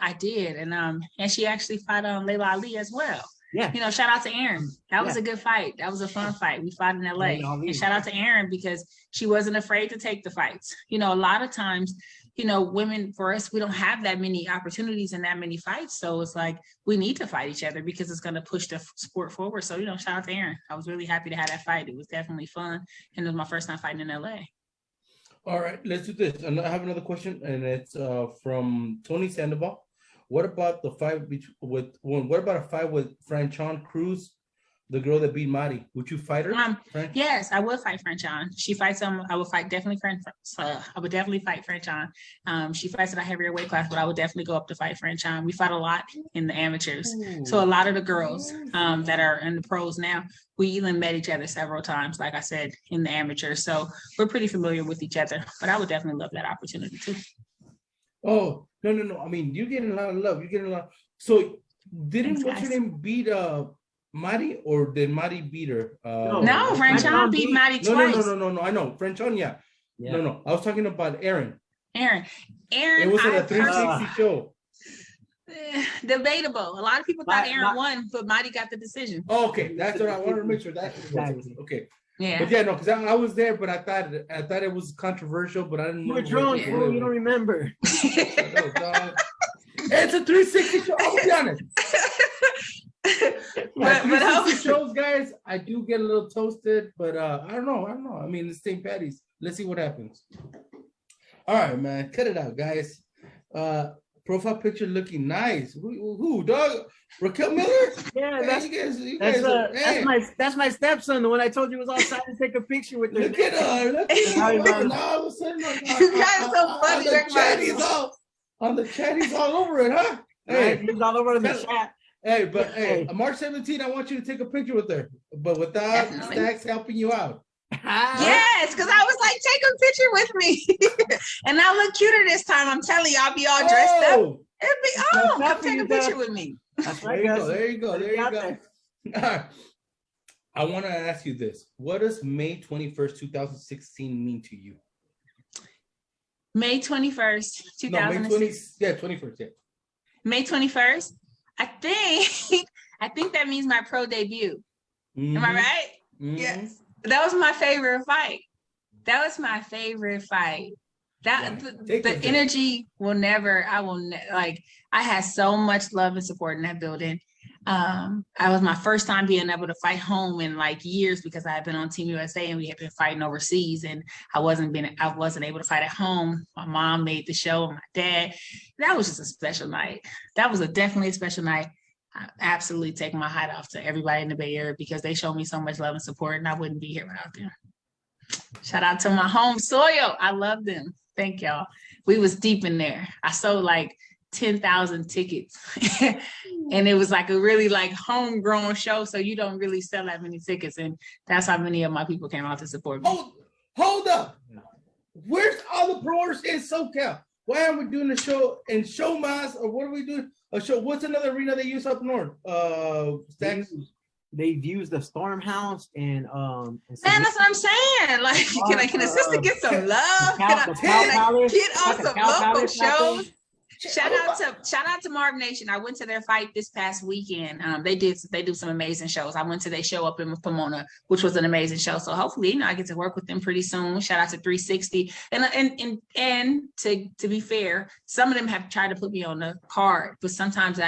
I did. And she actually fought on Layla Ali as well. Yeah. You know, shout out to Erin. That was a good fight. That was a fun fight. We fought in LA. And shout out to Erin because she wasn't afraid to take the fights. You know, a lot of times, you know, women, for us, we don't have that many opportunities and that many fights. So it's like, we need to fight each other because it's going to push the sport forward. So, you know, shout out to Erin. I was really happy to have that fight. It was definitely fun. And it was my first time fighting in LA. All right, let's do this. And I have another question, and it's from Tony Sandoval. What about the fight what about a fight with Franchon Cruz, the girl that beat Mari? Would you fight her? Yes, I would fight Franchon. She fights I would fight definitely I would definitely fight Franchon. She fights at a heavier weight class, but I would definitely go up to fight Franchon. We fought a lot in the amateurs. So a lot of the girls that are in the pros now, we even met each other several times, like I said, in the amateurs. So we're pretty familiar with each other, but I would definitely love that opportunity too. Oh, no. I mean, you're getting a lot of love. So didn't what's her name beat Mari, or did Mari beat her? No, Franchon beat Mari twice. No. I know. Franchon, yeah. No. I was talking about Erin. Erin. It was a 360 show. Debatable. A lot of people thought Erin won, but Mari got the decision. Oh, okay, that's what I wanted to make sure. Okay. Yeah. But yeah, no, because I was there, but I thought it was controversial, but I didn't know. You were drunk, bro. You don't remember. It's a 360 show. I'll be honest. But 360 shows, guys, I do get a little toasted, but I don't know. I mean, it's St. Patty's. Let's see what happens. All right, man. Cut it out, guys. Profile picture looking nice. Who dog? Raquel Miller? Yeah, that's my stepson. The one I told you was outside to take a picture with her. Look at her. All of a sudden, you guys are so funny. On the chat, he's all over it, huh? Hey, he's all over the chat. Hey, March 17th, I want you to take a picture with her, but without Stacks helping you out. Yes, because I was like, take a picture with me. And I look cuter this time. I'm telling you, I'll be all dressed up. It'd be, come take a picture with me. That's right. There you go. All right. I want to ask you this. What does May 21st, 2016 mean to you? May 21st, 2016. No, 21st, yeah. May 21st? I think that means my pro debut. Mm-hmm. Am I right? Mm-hmm. Yes. That was my favorite fight. The energy will never, I had so much love and support in that building. I was my first time being able to fight home in like years because I had been on Team USA and we had been fighting overseas, and I wasn't able to fight at home. My mom made the show, and my dad. That was just a special night. That was definitely a special night. I absolutely take my hat off to everybody in the Bay Area because they showed me so much love and support, and I wouldn't be here without them. Shout out to my home soil. I love them. Thank y'all. We was deep in there. I sold like 10,000 tickets and it was like a really like homegrown show. So you don't really sell that many tickets. And that's how many of my people came out to support me. Hold up. Where's all the promoters in SoCal? Why aren't we doing the show in Showmas, or what are we doing? A show. What's another arena they use up north? they've used the Storm House and man, that's what I'm saying. Like, can a sister get some love? Can I get on some local shows? Shout out to Marv Nation. I went to their fight this past weekend. They do some amazing shows. I went to their show up in Pomona, which was an amazing show. So hopefully, I get to work with them pretty soon. Shout out to 360. And to be fair, some of them have tried to put me on the card, but sometimes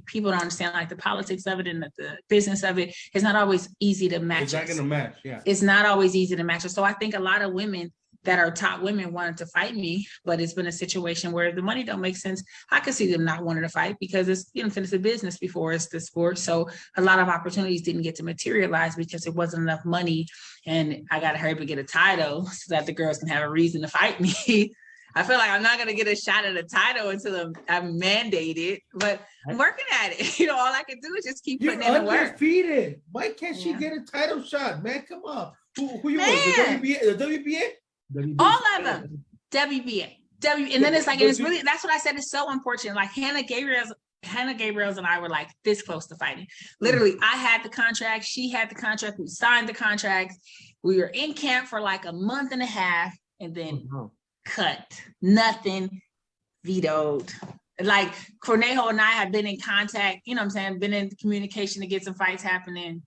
people don't understand like the politics of it and the business of it. It's not always easy to match. It's not going to match. Yeah. It's not always easy to match. So I think a lot of women that are top women wanted to fight me, but it's been a situation where the money don't make sense. I could see them not wanting to fight because it's a business before it's the sport. So a lot of opportunities didn't get to materialize because it wasn't enough money, and I got to hurry up and get a title so that the girls can have a reason to fight me. I feel like I'm not going to get a shot at a title until I'm mandated, but I'm working at it. All I can do is just keep putting in the work. You're undefeated. Why can't she get a title shot, man? Come on. Who you want? The WBA? All of them, WBA, and then it's like, and it's really, that's what I said, it's so unfortunate. Like Hannah Gabriel's and I were like this close to fighting. Literally, I had the contract, she had the contract, we signed the contract, we were in camp for like a month and a half, and then cut, nothing, vetoed. Like Cornejo and I have been in contact, been in communication to get some fights happening.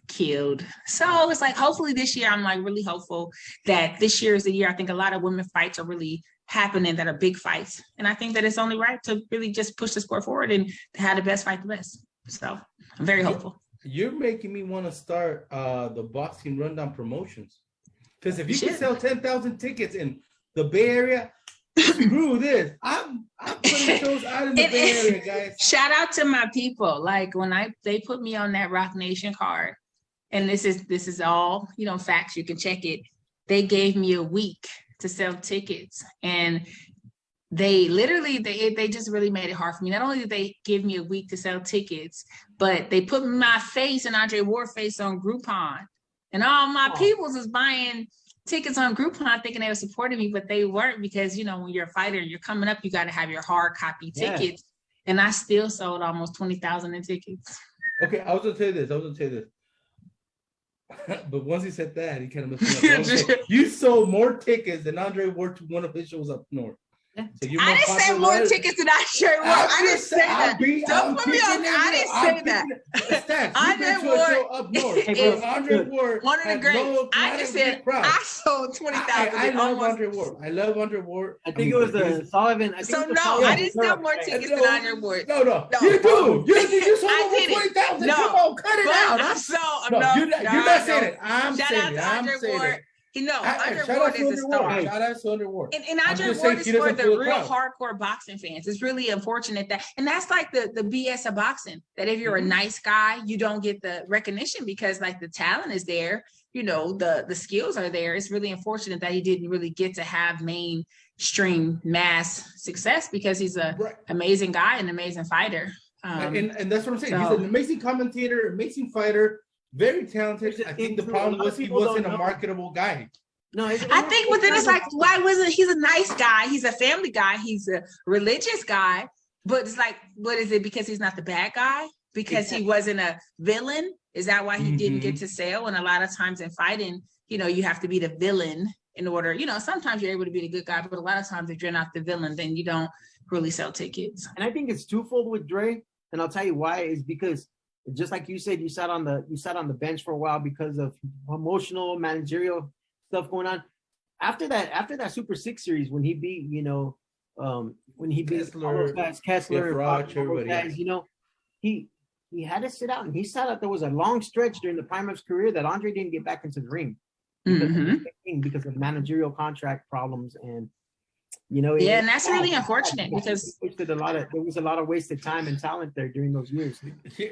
Killed. So it's like, hopefully this year, I'm like really hopeful that this year is the year. I think a lot of women fights are really happening that are big fights. And I think that it's only right to really just push the sport forward and have the best fight the best. So I'm very hopeful. You're making me want to start the Boxing Rundown promotions. Because if you can sell 10,000 tickets in the Bay Area, screw this. I'm putting shows out in the Bay Area, guys. Shout out to my people. Like when they put me on that Rock Nation card, and this is all, facts, you can check it. They gave me a week to sell tickets. And they literally, they just really made it hard for me. Not only did they give me a week to sell tickets, but they put my face and Andre Ward's face on Groupon. And all my peoples was buying tickets on Groupon thinking they were supporting me, but they weren't, because, when you're a fighter, you're coming up, you got to have your hard copy tickets. And I still sold almost 20,000 in tickets. Okay, I was going to tell you this. But once he said that, he kind of messed me up. You sold more tickets than Andre Ward to one of his shows up north. So I didn't say more tickets than Andre Ward. I didn't say that. Don't put me on. I didn't say that. Andre Ward up north. Andre Ward, one of the greats. I just said I sold 20,000. I love Andre Ward. I think it was the Sullivan. I didn't sell more tickets than Andre Ward. No. You do. You sold over 20,000. Come on, cut it out. You're not saying it. I'm saying it. I'm saying it. Andre Ward is a star. Shout out to Andre Ward. And Andre Ward is for the real hardcore boxing fans. It's really unfortunate and that's like the BS of boxing, that if you're a nice guy, you don't get the recognition because like the talent is there, the skills are there. It's really unfortunate that he didn't really get to have mainstream mass success because he's an amazing guy, an amazing fighter. And that's what I'm saying. He's an amazing commentator, amazing fighter. Very talented. I think the problem was he wasn't a marketable guy. No, I think, but then it's like, why wasn't he's a nice guy? He's a family guy. He's a religious guy. But it's like, what is it? Because he's not the bad guy? Because he wasn't a villain? Is that why he didn't get to sell? And a lot of times in fighting, you have to be the villain in order. Sometimes you're able to be the good guy, but a lot of times if you're not the villain, then you don't really sell tickets. And I think it's twofold with Dre, and I'll tell you why. Is because just like you said, you sat on the bench for a while because of emotional, managerial stuff going on. After that Super 6 series, when he beat, when he beat Kessler, guys, he had to sit out, and he sat out. There was a long stretch during the prime of his career that Andre didn't get back into the ring because of managerial contract problems and. And that's really unfortunate because there was a lot of wasted time and talent there during those years.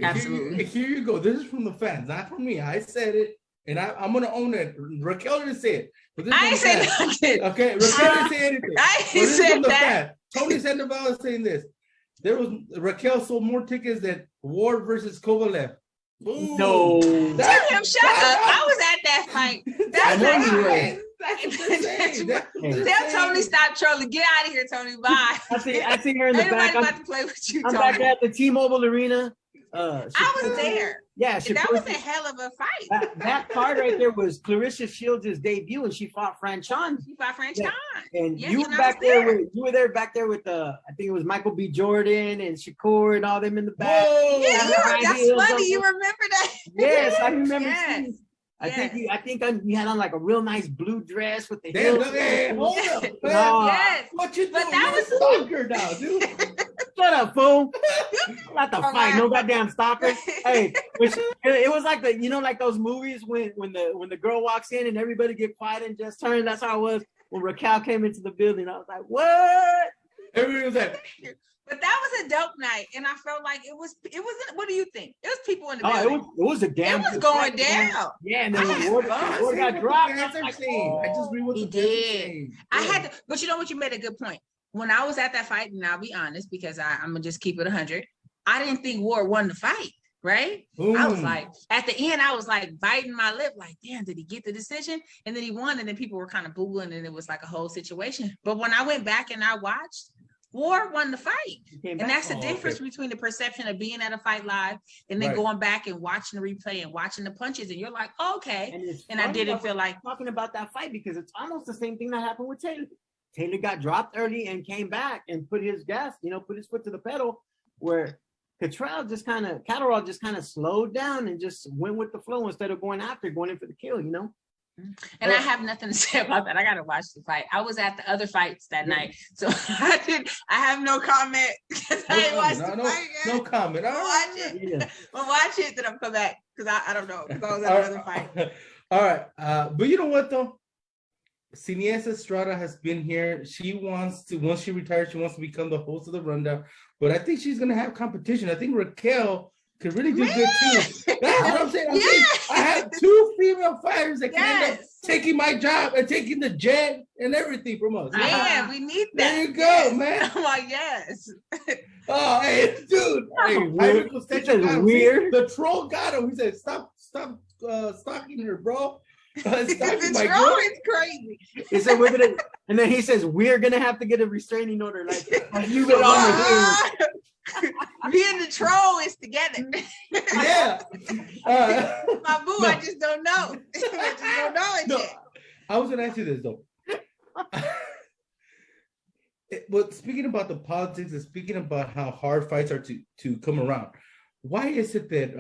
Absolutely. Here you go. This is from the fans, not from me. I said it, and I'm gonna own it. Raquel didn't say it. But this I ain't say nothing. Okay, Raquel didn't say anything. I ain't said that. Tony Sandoval is saying this. Raquel sold more tickets than Ward versus Kovalev. Ooh. No. Tell him shut up. I was at that fight. That's right. Tell Tony stop trolling. Get out of here, Tony. Bye. I see her in the back. About to play with you, I'm Tony. back at the T-Mobile Arena. I was there. Yeah, that was a hell of a fight. That card right there was Clarissa Shields' debut, and she fought Franchon. Yeah. And you were back there. You were there back there with I think it was Michael B. Jordan and Shakur and all them in the back. Whoa, yeah, that's funny. You remember that? Yes, I remember. Yes. I think you had on like a real nice blue dress with the heels. Hold up, man. Yes. What you doing? But that was stalker now, dude. Shut up, fool. Not the fight, no goddamn stalker. Hey, it was like like those movies when the girl walks in and everybody get quiet and just turn. That's how it was when Raquel came into the building. I was like, what? Everybody was like. But that was a dope night, and I felt like it wasn't. What do you think? It was people in the building. It was a damn. It was going down. Yeah, and then Ward got dropped. I just rewatched. He did. I had to, but you know what? You made a good point. When I was at that fight, and I'll be honest, because I'm gonna just keep it 100. I didn't think Ward won the fight. Right? Boom. I was like, at the end, I was like biting my lip, like, damn, did he get the decision? And then he won, and then people were kind of boogling, and it was like a whole situation. But when I went back and I watched, Ward won the fight. And that's the difference between the perception of being at a fight live and then going back and watching the replay and watching the punches. And you're like, oh, okay. And I didn't feel like talking about that fight because it's almost the same thing that happened with Taylor. Taylor got dropped early and came back and put his foot to the pedal, where Catterall just kind of slowed down and just went with the flow instead of going in for the kill, And I have nothing to say about that. I gotta watch the fight. I was at the other fights that night, so I have no comment because I didn't watch the fight. No comment. I'll watch it. Yeah. I'll watch it, then I'll come back because I don't know because I was at another fight. All right, but you know what though? Ines Estrada has been here. She wants to, once she retires, she wants to become the host of the Rundown. But I think she's gonna have competition. I think Raquel could really do good too. That's what I'm saying. I have two female fighters that can end up taking my job and taking the jet and everything from us. Yeah, we need that. There you go, man. I'm like, yes. Oh, hey, dude. Hey, weird. The troll got him. He said, "Stop stalking her, bro." The troll is crazy. He said, "We're gonna," and then he says, "We're gonna have to get a restraining order." Like you been on the me and the troll is together. Yeah. My boo, I just don't know. I just don't know it yet. I was gonna ask you this though. But speaking about the politics and speaking about how hard fights are to come around, why is it that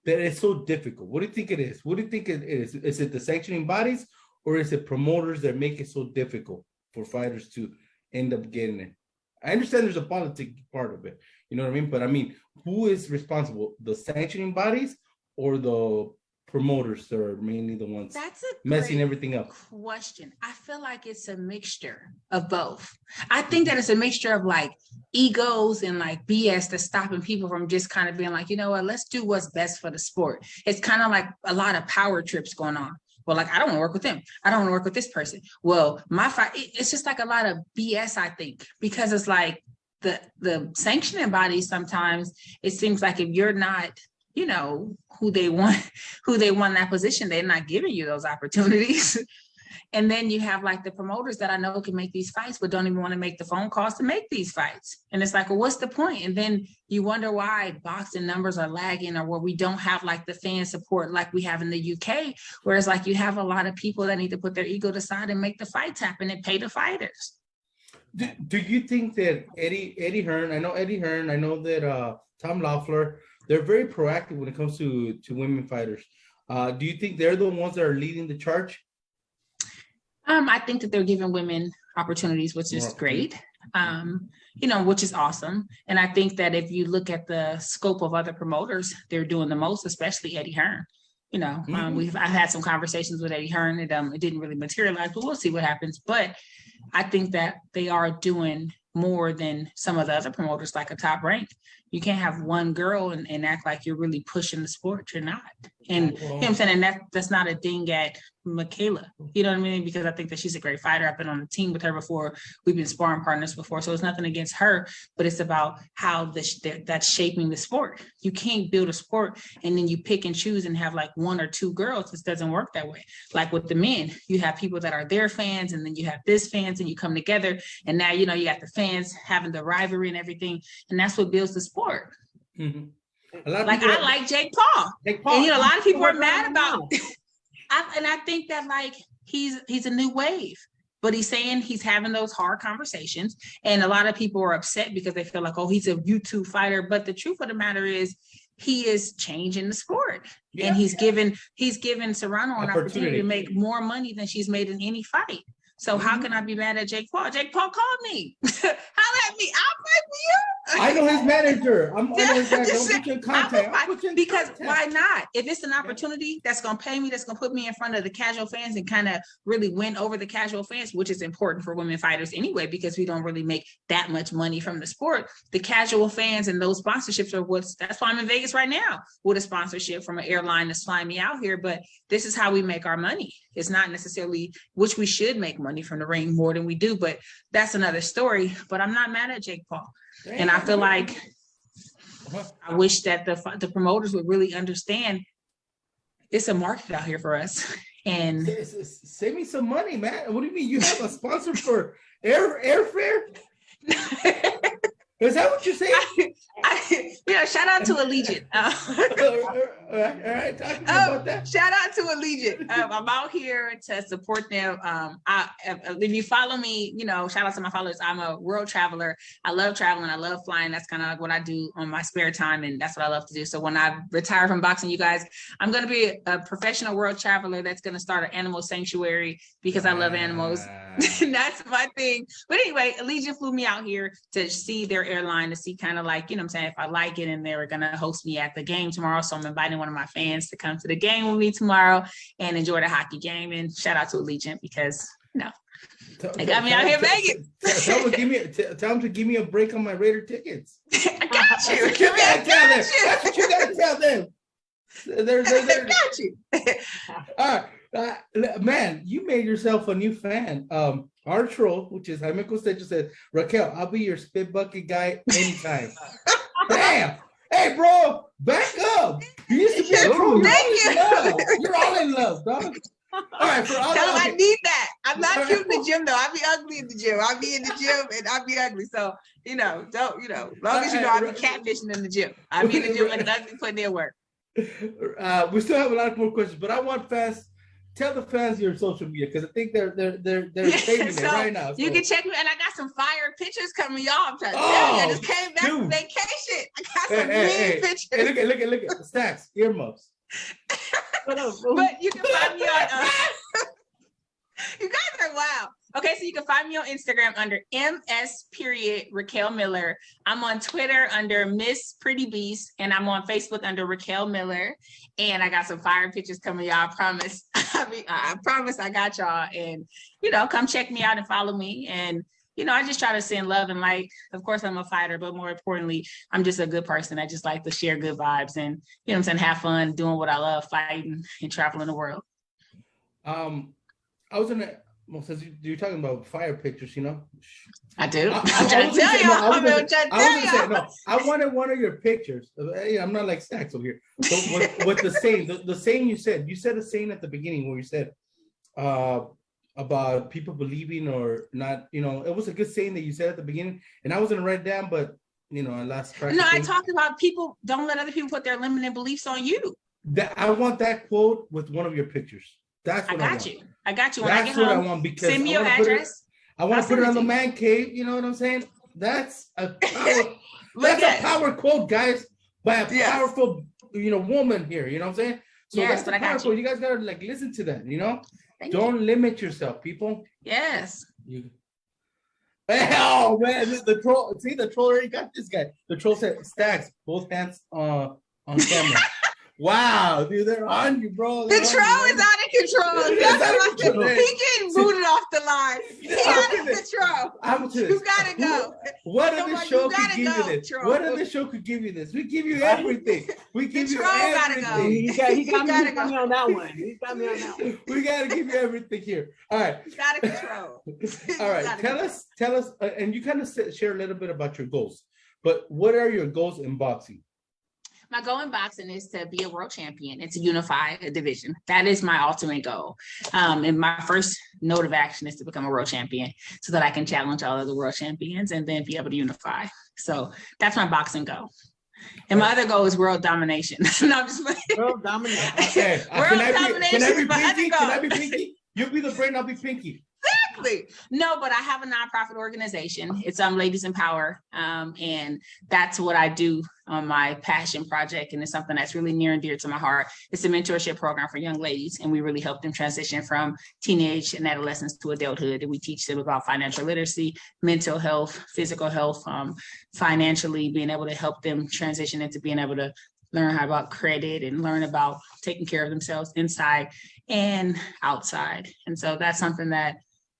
that it's so difficult? What do you think it is? What do you think it is? Is it the sanctioning bodies or is it promoters that make it so difficult for fighters to end up getting it? I understand there's a politic part of it, you know what I mean? But I mean, who is responsible? The sanctioning bodies or the promoters that are mainly the ones messing everything up? Question. I feel like it's a mixture of both. I think that it's a mixture of like egos and like BS that's stopping people from just kind of being like, you know what, let's do what's best for the sport. It's kind of like a lot of power trips going on. Well, like, I don't want to work with them. I don't want to work with this person. Well, my fight, it's just like a lot of BS, I think, because it's like the sanctioning bodies, sometimes it seems like if you're not, you know, who they want in that position, they're not giving you those opportunities. And then you have like the promoters that I know can make these fights, but don't even want to make the phone calls to make these fights. And it's like, well, what's the point? And then you wonder why boxing numbers are lagging or where we don't have like the fan support like we have in the UK. Whereas like you have a lot of people that need to put their ego aside and make the fights happen and pay the fighters. Do you think that Eddie Hearn, I know that Tom Loeffler, they're very proactive when it comes to women fighters. Do you think they're the ones that are leading the charge? I think that they're giving women opportunities, which is great, you know, which is awesome. And I think that if you look at the scope of other promoters, they're doing the most, especially Eddie Hearn. You know, I've had some conversations with Eddie Hearn and it didn't really materialize, but we'll see what happens. But I think that they are doing more than some of the other promoters, like a Top Rank. You can't have one girl and act like you're really pushing the sport. You're not. And you know what I'm saying? And that's not a ding at Michaela. You know what I mean? Because I think that she's a great fighter. I've been on the team with her before. We've been sparring partners before. So it's nothing against her, but it's about how that's shaping the sport. You can't build a sport and then you pick and choose and have like one or two girls. This doesn't work that way. Like with the men, you have people that are their fans and then you have this fans and you come together. And now, you know, you got the fans having the rivalry and everything. And that's what builds the sport. Mm-hmm. Like I like Jake Paul. And a lot of people are mad about. I think that like he's a new wave. But he's saying he's having those hard conversations. And a lot of people are upset because they feel like, oh, he's a YouTube fighter. But the truth of the matter is he is changing the sport. And he's given Serrano an opportunity to make more money than she's made in any fight. So how can I be mad at Jake Paul? Jake Paul called me. Holla at me. I'll fight for you. I know his manager. I know his manager. Don't put you in contact. Because why not? If it's an opportunity that's going to pay me, that's going to put me in front of the casual fans and kind of really win over the casual fans, which is important for women fighters anyway, because we don't really make that much money from the sport. The casual fans and those sponsorships are that's why I'm in Vegas right now with a sponsorship from an airline that's flying me out here. But this is how we make our money. It's not necessarily, which we should make money from the ring more than we do, but that's another story. But I'm not mad at Jake Paul. And I feel like I wish that the promoters would really understand it's a market out here for us. And save me some money, man. What do you mean? You have a sponsor for airfare? Is that what you're saying? Shout out to Allegiant. All right, talk about that. Shout out to Allegiant. I'm out here to support them. If you follow me, shout out to my followers. I'm a world traveler. I love traveling. I love flying. That's kind of like what I do on my spare time, and that's what I love to do. So when I retire from boxing, you guys, I'm going to be a professional world traveler that's going to start an animal sanctuary because I love animals. That's my thing. But anyway, Allegiant flew me out here to see their airline, to see kind of like, what I'm saying, if I like it, and they were going to host me at the game tomorrow. So I'm inviting one of my fans to come to the game with me tomorrow and enjoy the hockey game. And shout out to Allegiant because, they got me out here begging. Tell them to give me a break on my Raider tickets. I got you. That's what you got to tell them. I got you. All right. Man, you made yourself a new fan. Our troll, which is Jaime Costeño, said, Raquel, I'll be your spit bucket guy anytime. Damn. Hey, bro, back up. You used to be a troll. You're all in love, dog. All right, I need that. I'm not cute in the gym though. I'll be ugly in the gym. I'll be in the gym and I'll be ugly. So long as I'll be catfishing in the gym. I'll be in the gym like ugly putting in work. We still have a lot more questions, but I want tell the fans your social media because I think they're saving it right now. So. You can check me, and I got some fire pictures coming, y'all. I'm trying to tell you, I just came back from vacation. I got some green pictures. Hey, look at the stacks, earmuffs. But you can find me on. You guys are wild. Okay, so you can find me on Instagram under MS Raquel Miller. I'm on Twitter under Miss Pretty Beast, and I'm on Facebook under Raquel Miller. And I got some fire pictures coming, y'all. I promise. I promise I got y'all. And come check me out and follow me. And I just try to send love and light. Of course, I'm a fighter, but more importantly, I'm just a good person. I just like to share good vibes and have fun doing what I love, fighting and traveling the world. I was since you're talking about fire pictures, I do. I'm trying to tell you. I wanted one of your pictures. I'm not like Stacks over here. But with the saying you said a saying at the beginning where you said about people believing or not, it was a good saying that you said at the beginning, and I was gonna write it down, but I lost track. No, I talked about people don't let other people put their limited beliefs on you. I want that quote with one of your pictures. That's what I got you. I got you. When that's I get what home, I want because send me your address. I want to put it on the man cave. You know what I'm saying? That's a power, power quote, guys, by a powerful, woman here. You know what I'm saying? So yes, that's powerful. You guys gotta listen to that. Don't limit yourself, people. Yes. Oh man, the troll. See, the troll already got this guy. The troll said, "Stacks, both hands on camera." Wow, dude, they're on you, bro. The troll is out of control. He getting booted off the line. He out of control. You gotta go. What other show could give you this? What other show could give you this? We give you everything. We give you everything. Gotta go. He got me on that one. He got me on that one. We gotta give you everything here. All right. He's out of control. All right. Tell us, and you kind of share a little bit about your goals. But what are your goals in boxing? My goal in boxing is to be a world champion and to unify a division. That is my ultimate goal. And my first note of action is to become a world champion so that I can challenge all of the world champions and then be able to unify. So that's my boxing goal. And my other goal is world domination. No, I'm just world domination. Okay. World domination. Can I be Pinky? You'll be the brain, I'll be Pinky. Exactly. No, but I have a nonprofit organization. It's Ladies in Power. And that's what I do on my passion project. And it's something that's really near and dear to my heart. It's a mentorship program for young ladies. And we really help them transition from teenage and adolescence to adulthood. And we teach them about financial literacy, mental health, physical health, financially being able to help them transition into being able to learn how about credit and learn about taking care of themselves inside and outside. And so that's something that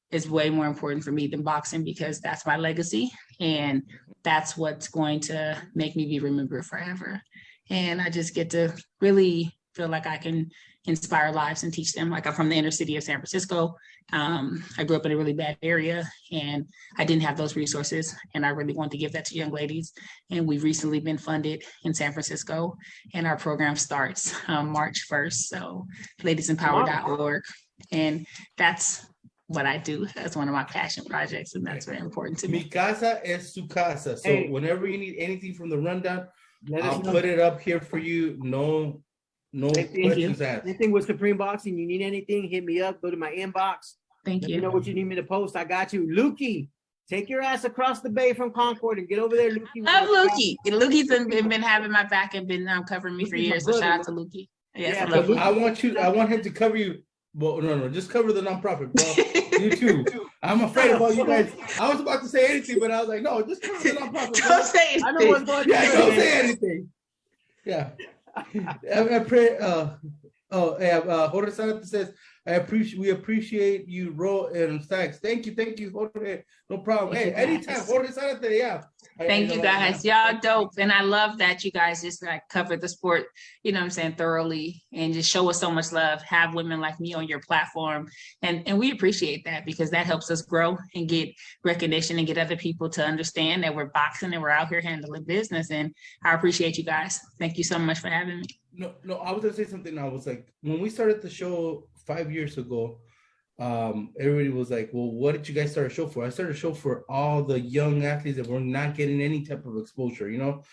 is way more important for me than boxing, because that's my legacy and that's what's going to make me be remembered forever. And I just get to really feel like I can inspire lives and teach them. Like, I'm from the inner city of San Francisco. I grew up in a really bad area and I didn't have those resources. And I really want to give that to young ladies. And we've recently been funded in San Francisco and our program starts March 1st. So ladiesempower.org. And that's what I do. That's one of my passion projects, and that's very important to me. Mi casa es su casa. So whenever you need anything from the rundown, I'll put it up here for you. No questions asked. Anything with Supreme Boxing, you need anything, hit me up. Go to my inbox. Thank you. You know what you need me to post. I got you. Lukey, take your ass across the bay from Concord and get over there, Lukey. Love Lukey. Lukey's been having my back and been covering me for years. So shout out to Lukey. Yes, I love Lukey. I want him to cover you. Well, no, just cover the nonprofit, bro. You too. I'm afraid about you guys. I was about to say anything, but I was like, no, just cover the nonprofit. Don't say anything. I know what's going on. Yeah, don't say anything. Yeah. I pray. Jorge Santos says, we appreciate you, Ro and Stacks. Thank you, Jorge. No problem. Hey, anytime, Jorge Santos, yeah. Thank you guys. Y'all dope. And I love that you guys just like cover the sport, you know what I'm saying, thoroughly and just show us so much love. Have women like me on your platform. And we appreciate that, because that helps us grow and get recognition and get other people to understand that we're boxing and we're out here handling business. And I appreciate you guys. Thank you so much for having me. No, I was gonna say something. I was like, when we started the show 5 years ago, everybody was like, well, what did you guys start a show for? I started a show for all the young athletes that were not getting any type of exposure. You know,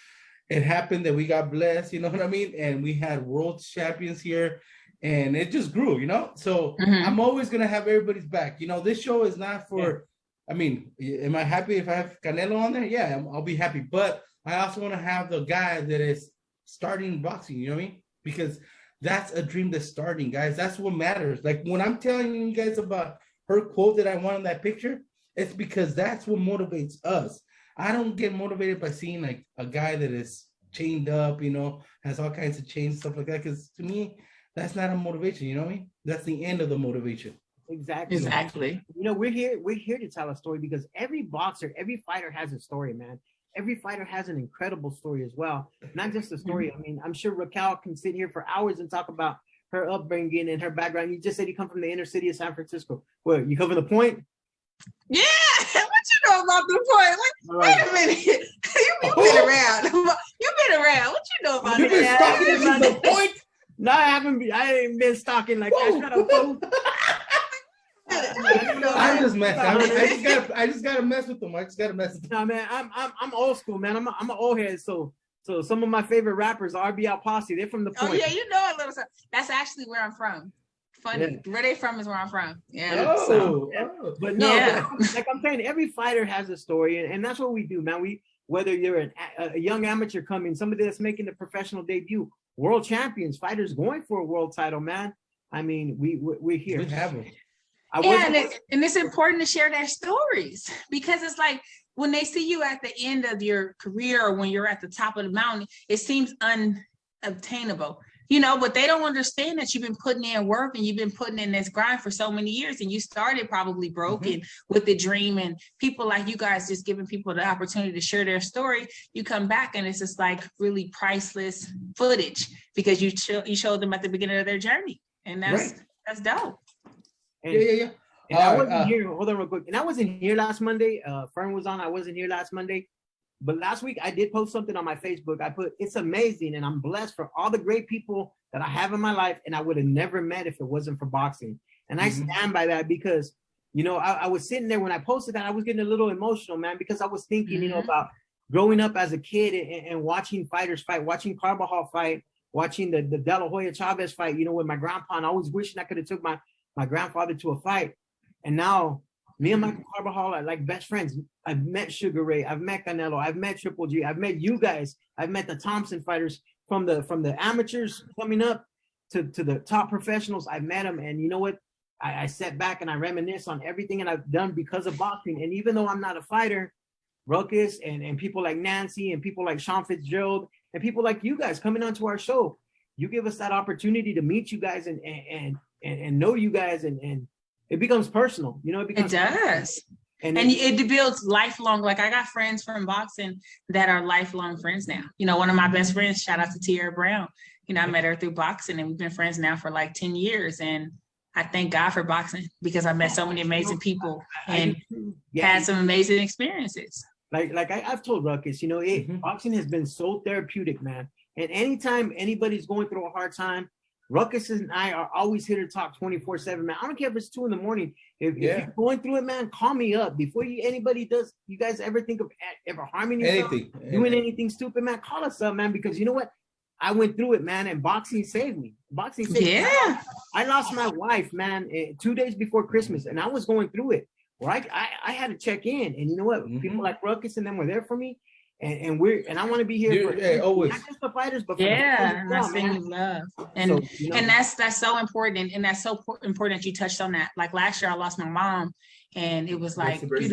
it happened that we got blessed, you know what I mean? And we had world champions here and it just grew, you know? So I'm always going to have everybody's back. You know, this show is not for, I mean, am I happy if I have Canelo on there? Yeah, I'll be happy. But I also want to have the guy that is starting boxing, you know what I mean? Because that's a dream that's starting, guys. That's what matters. Like when I'm telling you guys about her quote that I want in that picture, it's because that's what motivates us. I don't get motivated by seeing like a guy that is chained up, you know, has all kinds of chains, stuff like that. Because to me, that's not a motivation, you know what I mean? That's the end of the motivation. Exactly. You know, we're here to tell a story, because every boxer, every fighter has a story, man. Every fighter has an incredible story as well. Not just a story. I mean, I'm sure Raquel can sit here for hours and talk about her upbringing and her background. You just said you come from the inner city of San Francisco. What, you cover the Point? Yeah. What you know about the Point? Like, wait a minute. You've been around. You've been around. What you know about that? You've been stalking the Point? No, I ain't been stalking like that. Shut up, fool. I'm just messing. I just gotta mess with them. I just gotta mess with them. No, man, I'm old school, man. I'm an old head. So some of my favorite rappers are RBL Posse. They're from the Point. Oh yeah, you know a little something. That's actually where I'm from. Funny, where they from is where I'm from. Yeah. But no, but like I'm saying, every fighter has a story, and that's what we do, man. Whether you're a young amateur coming, somebody that's making a professional debut, world champions, fighters going for a world title, man. I mean, we're here. We have them. And it's important to share their stories, because it's like when they see you at the end of your career or when you're at the top of the mountain, it seems unobtainable, you know, but they don't understand that you've been putting in work and you've been putting in this grind for so many years, and you started probably broken with the dream, and people like you guys just giving people the opportunity to share their story. You come back and it's just like really priceless footage, because you showed them at the beginning of their journey, and that's dope. And, yeah. And I wasn't here. Hold on real quick. And I wasn't here last Monday. Fern was on. I wasn't here last Monday. But last week I did post something on my Facebook. I put, it's amazing, and I'm blessed for all the great people that I have in my life, and I would have never met if it wasn't for boxing. And I stand by that, because, you know, I was sitting there when I posted that, I was getting a little emotional, man, because I was thinking, you know, about growing up as a kid and watching fighters fight, watching Carbajal fight, watching the De La Hoya Chavez fight, with my grandpa, and always wishing I could have took my grandfather to a fight. And now me and Michael Carbajal are like best friends. I've met Sugar Ray, I've met Canelo, I've met Triple G, I've met you guys, I've met the Thompson fighters from the amateurs coming up to the top professionals. I've met them, and you know what? I sat back and I reminisce on everything that I've done because of boxing. And even though I'm not a fighter, Ruckus and people like Nancy and people like Sean Fitzgerald and people like you guys coming onto our show, you give us that opportunity to meet you guys and know you guys, and it becomes personal. It does. And it builds lifelong. Like, I got friends from boxing that are lifelong friends now. One of my best friends, shout out to Tierra Brown. I met her through boxing, and we've been friends now for like 10 years. And I thank God for boxing, because I met so many amazing people and had some amazing experiences. Like I've told Ruckus, boxing has been so therapeutic, man. And anytime anybody's going through a hard time, Ruckus and I are always here to talk 24/7, man. I don't care if it's 2 a.m. If you're going through it, man, call me up. Before anybody does, you guys ever think of ever harming yourself, doing anything stupid, man, call us up, man, because you know what? I went through it, man, and boxing saved me. Boxing saved me. I lost my wife, man, 2 days before Christmas, and I was going through it. Where I had to check in, and you know what? People like Ruckus and them were there for me, and I want to be here for always. Not just the fighters, but for and I send love, and so, and that's so important, and that's so important that you touched on that. Like last year, I lost my mom, and it was like it was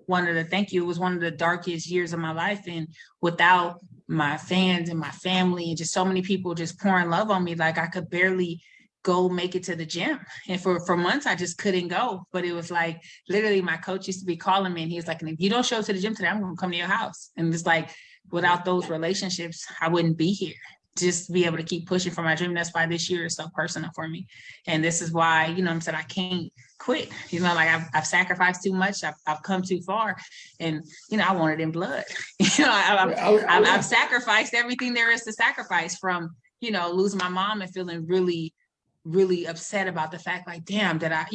one of the darkest years of my life, and without my fans and my family and just so many people just pouring love on me, like I could barely go make it to the gym. And for months, I just couldn't go. But it was like, literally, my coach used to be calling me, and he was like, if you don't show up to the gym today, I'm going to come to your house. And it's like, without those relationships, I wouldn't be here. Just be able to keep pushing for my dream. That's why this year is so personal for me. And this is why, I can't quit. Like I've sacrificed too much. I've come too far, and I want it in blood. I've sacrificed everything there is to sacrifice, from losing my mom and feeling really, really upset about the fact, like, damn, that I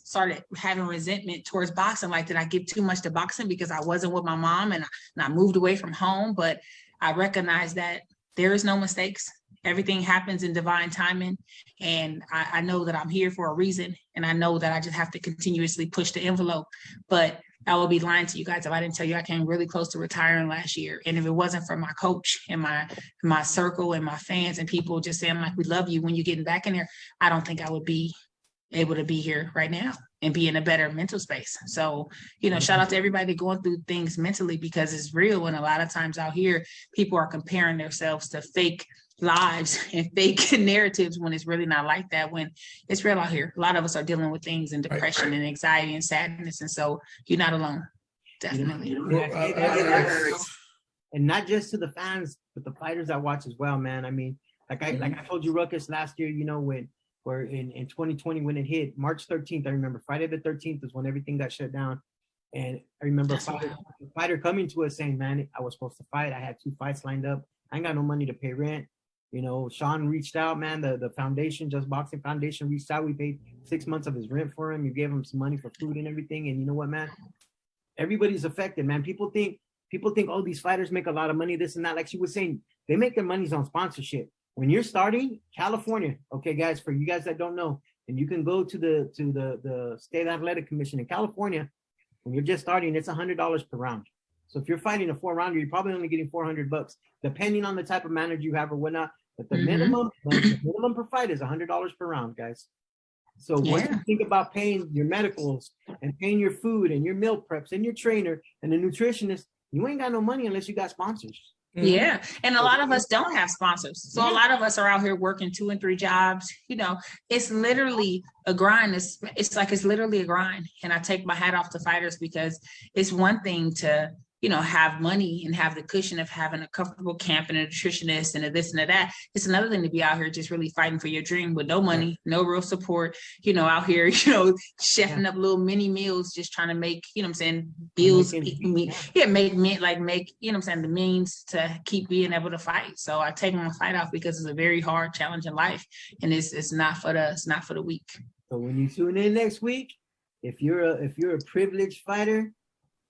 started having resentment towards boxing. Like, did I give too much to boxing because I wasn't with my mom and I moved away from home? But I recognize that there is no mistakes. Everything happens in divine timing. And I know that I'm here for a reason. And I know that I just have to continuously push the envelope. But I will be lying to you guys if I didn't tell you I came really close to retiring last year. And if it wasn't for my coach and my circle and my fans and people just saying, like, we love you when you're getting back in there, I don't think I would be able to be here right now and be in a better mental space. So, shout out to everybody going through things mentally, because it's real. And a lot of times out here, people are comparing themselves to fake lives and fake narratives when it's really not like that, when it's real out here. A lot of us are dealing with things and depression and anxiety and sadness. And so you're not alone. Definitely. And not just to the fans, but the fighters that watch as well, man. I mean, like I told you, Ruckus, last year, where in 2020, when it hit March 13th, I remember Friday the 13th is when everything got shut down. And I remember a fighter coming to us saying, man, I was supposed to fight. I had 2 fights lined up. I ain't got no money to pay rent. Sean reached out, man. The foundation, Just Boxing Foundation, reached out. We paid 6 months of his rent for him. We gave him some money for food and everything. And you know what, man? Everybody's affected, man. People think, oh, these fighters make a lot of money, this and that. Like she was saying, they make their monies on sponsorship. When you're starting, California, okay, guys, for you guys that don't know, and you can go to the State Athletic Commission in California. When you're just starting, it's $100 per round. So if you're fighting a 4-rounder, you're probably only getting $400, depending on the type of manager you have or whatnot. But the minimum per fight is $100 per round, guys. So once you think about paying your medicals and paying your food and your meal preps and your trainer and the nutritionist, you ain't got no money unless you got sponsors. Yeah. And a lot of us don't have sponsors. So a lot of us are out here working 2 and 3 jobs. It's literally a grind. It's literally a grind. And I take my hat off to fighters, because it's one thing to, have money and have the cushion of having a comfortable camp and a nutritionist and a this and a that. It's another thing to be out here just really fighting for your dream with no money, no real support, out here, chefing up little mini meals, just trying to make, bills, make, the means to keep being able to fight. So I take my fight off because it's a very hard, challenging life. And it's not for the weak. So when you tune in next week, if you're a privileged fighter,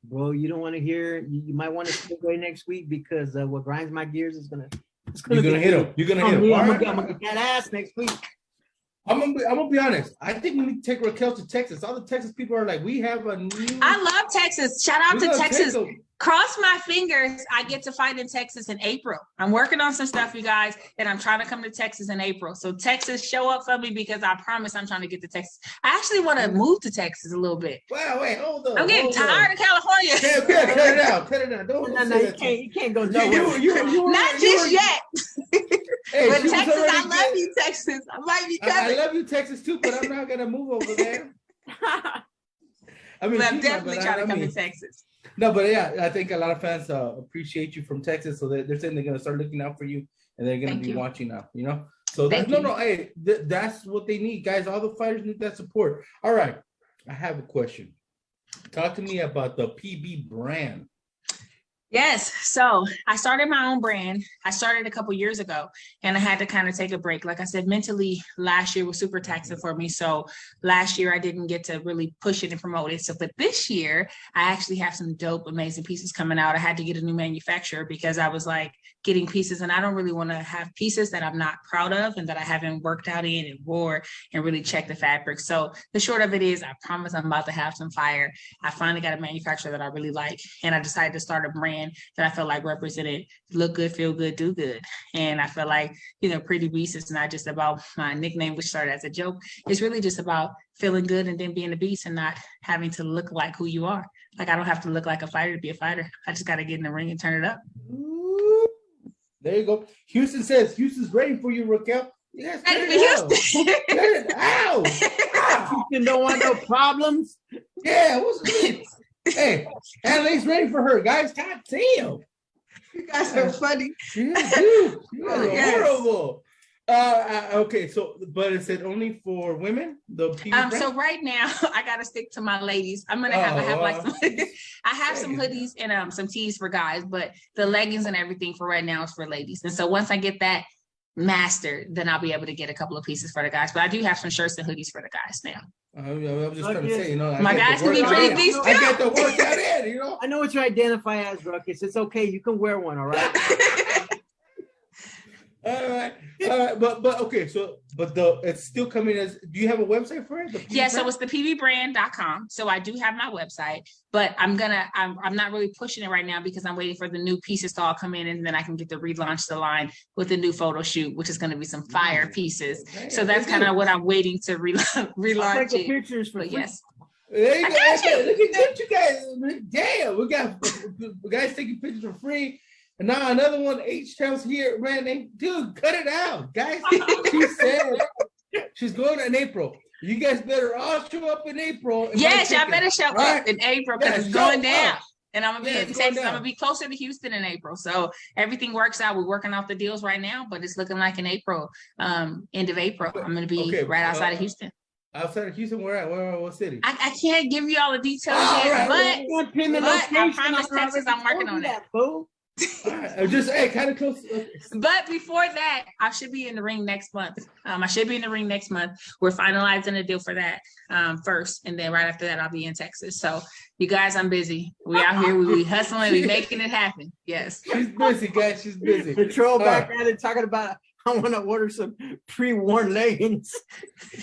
Bro, you don't want to hear. You might want to stay away next week because what grinds my gears is gonna. You're gonna hit him. You're gonna hit him. I'm gonna get that ass next week. I'm gonna be honest. I think we need to take Raquel to Texas. All the Texas people are like, we have a new. I love Texas. Shout out to Texas. Cross my fingers, I get to fight in Texas in April. I'm working on some stuff, you guys, and I'm trying to come to Texas in April. So Texas, show up for me because I promise I'm trying to get to Texas. I actually want to move to Texas a little bit. Wait, hold on. I'm getting tired of California. Yeah, cut it out. No, you can't go nowhere. Not just yet. Hey, but Texas, I love you, Texas. I might be coming. I love you, Texas, too, but I'm not gonna move over there. I mean, I'm definitely trying to come to Texas. No, but yeah, I think a lot of fans appreciate you from Texas, so they're saying they're gonna start looking out for you, and they're gonna be watching now. You know, so hey, that's what they need, guys. All the fighters need that support. All right, I have a question. Talk to me about the PB brand. Yes. So I started my own brand. I started a couple years ago and I had to kind of take a break. Like I said, mentally last year was super taxing for me. So last year I didn't get to really push it and promote it. So, but this year I actually have some dope, amazing pieces coming out. I had to get a new manufacturer because I was like getting pieces and I don't really want to have pieces that I'm not proud of and that I haven't worked out in and wore and really checked the fabric. So the short of it is, I promise I'm about to have some fire. I finally got a manufacturer that I really like and I decided to start a brand that I felt like represented look good, feel good, do good. And I feel like, Pretty Beast is not just about my nickname, which started as a joke. It's really just about feeling good and then being a beast and not having to look like who you are. Like I don't have to look like a fighter to be a fighter. I just got to get in the ring and turn it up. There you go. Houston says Houston's ready for you, Raquel. Yes, Houston. Houston don't want no problems. Yeah, what's this? Hey, Adelaide's ready for her, guys. God damn. You guys are funny. Yeah, dude. You guys are horrible. Okay, so but is it only for women? So right now I gotta stick to my ladies. I'm gonna have some hoodies and some tees for guys, but the leggings and everything for right now is for ladies. And so once I get that mastered, then I'll be able to get a couple of pieces for the guys. But I do have some shirts and hoodies for the guys now. I was just trying to say, my guys can be pretty decent. I get the workout in, I know what you identify as, Ruckus. It's okay. You can wear one, all right? All right. But okay, so it's still coming as. Do you have a website for it? So it's the pbbrand.com. So I do have my website, but I'm not really pushing it right now because I'm waiting for the new pieces to all come in, and then I can get to relaunch the line with the new photo shoot, which is going to be some fire pieces. Okay, so that's kind of what I'm waiting to relaunch it. Pictures for yes. There you go. Look at you guys. Damn, we got guys taking pictures for free. And now another one, H-Town's here, man. Dude, cut it out, guys. She said she's going in April. You guys better all show up in April. Yes, y'all better show up in April because it's going down. And I'm gonna be in Texas. I'm gonna be closer to Houston in April. So everything works out. We're working off the deals right now, but it's looking like in April, end of April. I'm gonna be right outside of Houston. Outside of Houston, where at? What city? I can't give you all the details yet, but I promise Texas, I'm working on that. Right. Just kind of close. But before that, I should be in the ring next month. We're finalizing a deal for that first, and then right after that, I'll be in Texas. So you guys, I'm busy. We out here, we hustling, we making it happen. Yes, she's busy, guys. She's busy. The troll back at it talking about. I want to order some pre-worn leggings.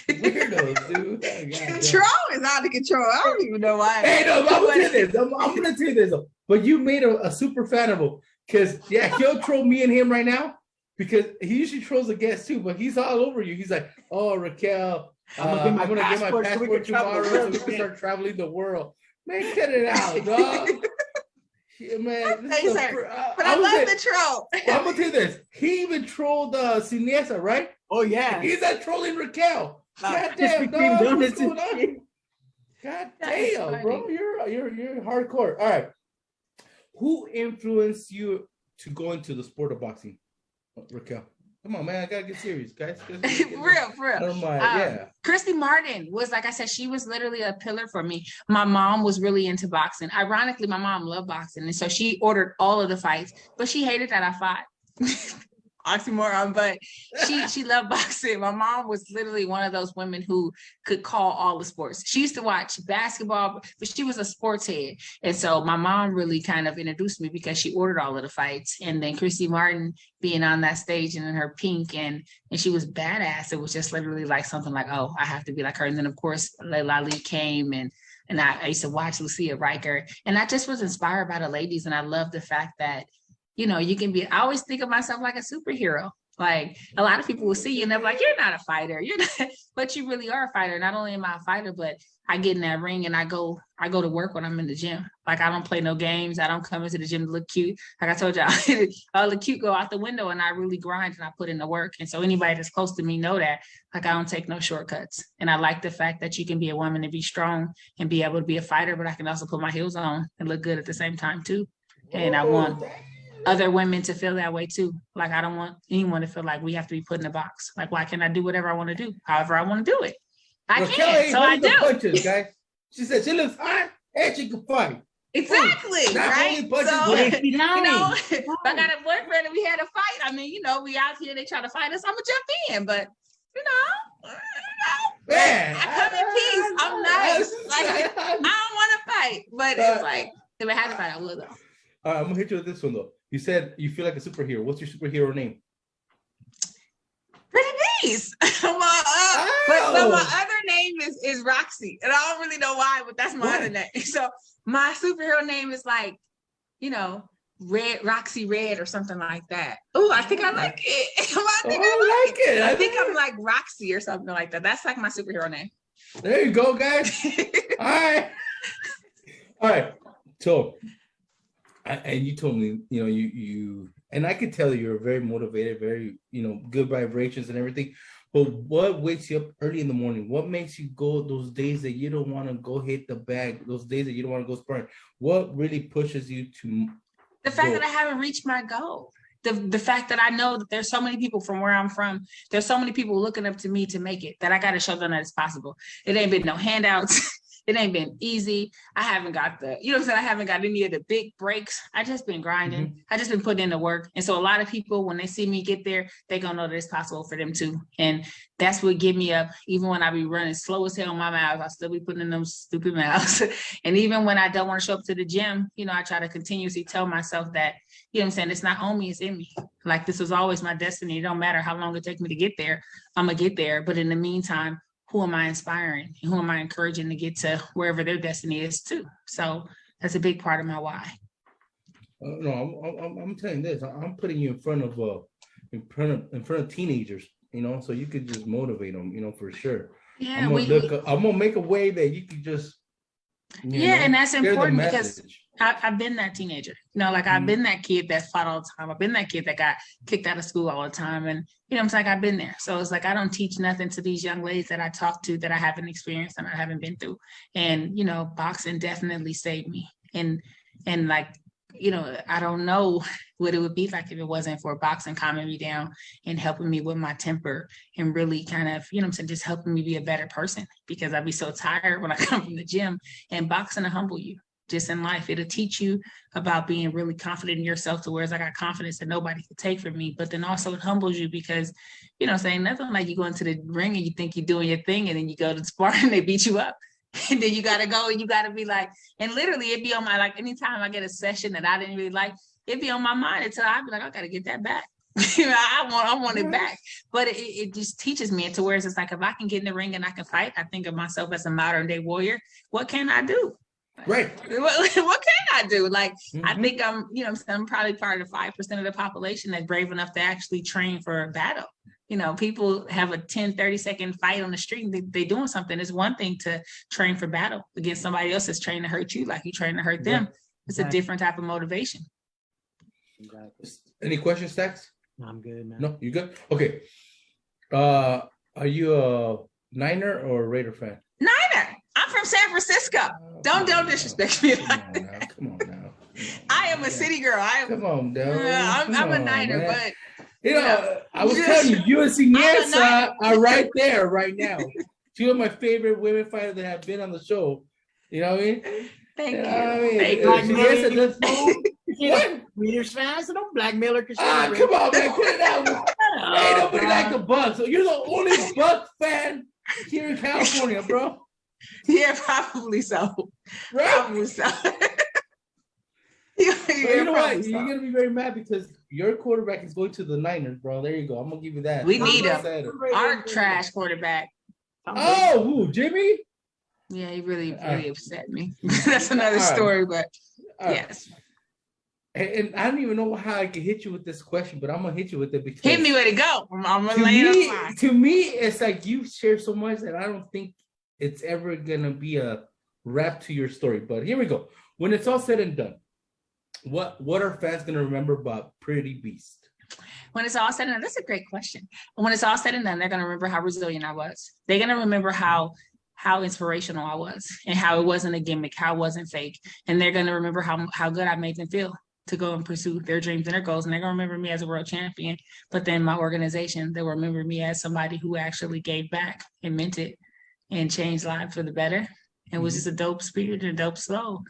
Weirdos, dude. Control is out of control. I don't even know why. Hey, no, I'm gonna tell you this. But you made a super fan of him because he'll troll me and him right now because he usually trolls the guests too. But he's all over you. He's like, "Oh, Raquel, I'm gonna get my passport tomorrow so we can start traveling the world." Man, cut it out, dog. Yeah, man, but I love the troll. I'm gonna tell you this. He even trolled Siniesa, right? Oh yeah. He's not trolling Raquel. God damn, dog. What's going on? God damn, bro. You're hardcore. All right. Who influenced you to go into the sport of boxing, Raquel? Come on, man. I gotta get serious, guys. For real. I don't mind. Christy Martin was, like I said, she was literally a pillar for me. My mom was really into boxing. Ironically, my mom loved boxing. And so she ordered all of the fights, but she hated that I fought. oxymoron, but she loved boxing. My mom was literally one of those women who could call all the sports. She used to watch basketball, but she was a sports head. And so my mom really kind of introduced me because she ordered all of the fights. And then Christy Martin being on that stage and in her pink and she was badass. It was just literally like something like, oh, I have to be like her. And then of course, Layla Ali came and I used to watch Lucia Riker. And I just was inspired by the ladies. And I love the fact that, you know, you can be, I always think of myself like a superhero. Like a lot of people will see you and they're like, you're not a fighter. You're not, but you really are a fighter. Not only am I a fighter, but I get in that ring and I go to work when I'm in the gym. Like I don't play no games. I don't come into the gym to look cute. Like I told y'all, all the cute go out the window and I really grind and I put in the work. And so anybody that's close to me know that, like I don't take no shortcuts. And I like the fact that you can be a woman and be strong and be able to be a fighter, but I can also put my heels on and look good at the same time too. And I want other women to feel that way too. Like I don't want anyone to feel like we have to be put in a box. Like why can't I do whatever I want to do? However I want to do it. I can. So I do. Punches, guys. She said she looks hot and she can fight. Exactly. Right. So, you know, if I got a boyfriend and we had a fight, I mean, you know, we out here, they try to fight us, I'm gonna jump in. But you know, man, I come in peace. I'm nice. Like I don't want to fight. But it's like if I had to fight, I would though. I'm gonna hit you with this one though. You said you feel like a superhero. What's your superhero name? Pretty Bees. But my other name is Roxy, and I don't really know why, but that's my other name. So my superhero name is like, you know, Roxy Red or something like that. Oh, I think I like it. I like it. I think I'm like Roxy or something like that. That's like my superhero name. There you go, guys. All right. So. And you told me, you know, you and I could tell you're very motivated, very, you know, good vibrations and everything. But what wakes you up early in the morning? What makes you go those days that you don't want to go hit the bag, those days that you don't want to go sparring? What really pushes you to the fact that I haven't reached my goal? The fact that I know that there's so many people from where I'm from, there's so many people looking up to me to make it, that I got to show them that it's possible. It ain't been no handouts. It ain't been easy. I haven't got I haven't got any of the big breaks. I just been grinding. Mm-hmm. I just been putting in the work. And so a lot of people, when they see me get there, they gonna know that it's possible for them too. And that's what get me up. Even when I be running slow as hell on my miles, I still be putting in them stupid miles. And even when I don't want to show up to the gym, you know, I try to continuously tell myself that, you know what I'm saying, it's not on me, it's in me. Like this was always my destiny. It don't matter how long it takes me to get there. I'm gonna get there. But in the meantime, who am I inspiring? Who am I encouraging to get to wherever their destiny is too? So that's a big part of my why. No, I'm telling you this. I'm putting you in front of teenagers, you know, so you could just motivate them, you know, for sure. Yeah, I'm gonna make a way that you could just. And that's important because I've been that teenager, you know, like I've been that kid that fought all the time. I've been that kid that got kicked out of school all the time. And, you know, it's like, I've been there. So it's like, I don't teach nothing to these young ladies that I talk to that I haven't experienced and I haven't been through. And, you know, boxing definitely saved me. And like, you know, I don't know what it would be like if it wasn't for boxing calming me down and helping me with my temper and really kind of, you know what I'm saying, just helping me be a better person, because I'd be so tired when I come from the gym. And boxing will humble you. Just in life, it'll teach you about being really confident in yourself, to whereas I got confidence that nobody could take from me. But then also it humbles you because, you know, saying nothing like you go into the ring and you think you're doing your thing, and then you go to spar and they beat you up. And then you got to go and you got to be like, and literally it'd be on my, like, anytime I get a session that I didn't really like, it'd be on my mind until I'd be like, I got to get that back. You know, I want it back. But it just teaches me to where it's like, if I can get in the ring and I can fight, I think of myself as a modern day warrior. What can I do? Right. What can I do? Like, I think I'm probably part of the 5% of the population that's brave enough to actually train for a battle. You know, people have a 10, 30-second fight on the street. They doing something. It's one thing to train for battle against somebody else that's trying to hurt you, like you trying to hurt them. It's a different type of motivation. Exactly. Any questions, Stacks? No, I'm good, man. No, you good? Okay. Are you a Niner or a Raider fan? Niner. I'm from San Francisco. Don't disrespect me. Come on now. I am a city girl. Come on, Del. I'm a Niner, man. But you know, I was telling you, UNC Niesa are right there right now. Two of my favorite women fighters that have been on the show. You know what I mean? Thank you. I mean, Readers fans, so don't blackmail her. Come on, man, put it out. Ain't nobody like the Bucks. So you're the only Bucks fan here in California, bro. Yeah, probably so. Right? Probably so. You know what? You're gonna be very mad because your quarterback is going to the Niners, bro. There you go. I'm gonna give you that. We need him. Our trash quarterback. Oh, who? Jimmy? Yeah, he really upset me. That's another story, but yes. And I don't even know how I can hit you with this question, but I'm gonna hit you with it because hit me where to go. I'm gonna lay it on mine. To me, it's like you share so much that I don't think it's ever gonna be a wrap to your story. But here we go. When it's all said and done, what are fans gonna remember about Pretty Beast? When it's all said and done, that's a great question. When it's all said and done, they're gonna remember how resilient I was. They're gonna remember how inspirational I was and how it wasn't a gimmick, how it wasn't fake. And they're gonna remember how good I made them feel to go and pursue their dreams and their goals. And they're gonna remember me as a world champion. But then my organization, they'll remember me as somebody who actually gave back and meant it and changed lives for the better. And was just a dope spirit and a dope soul.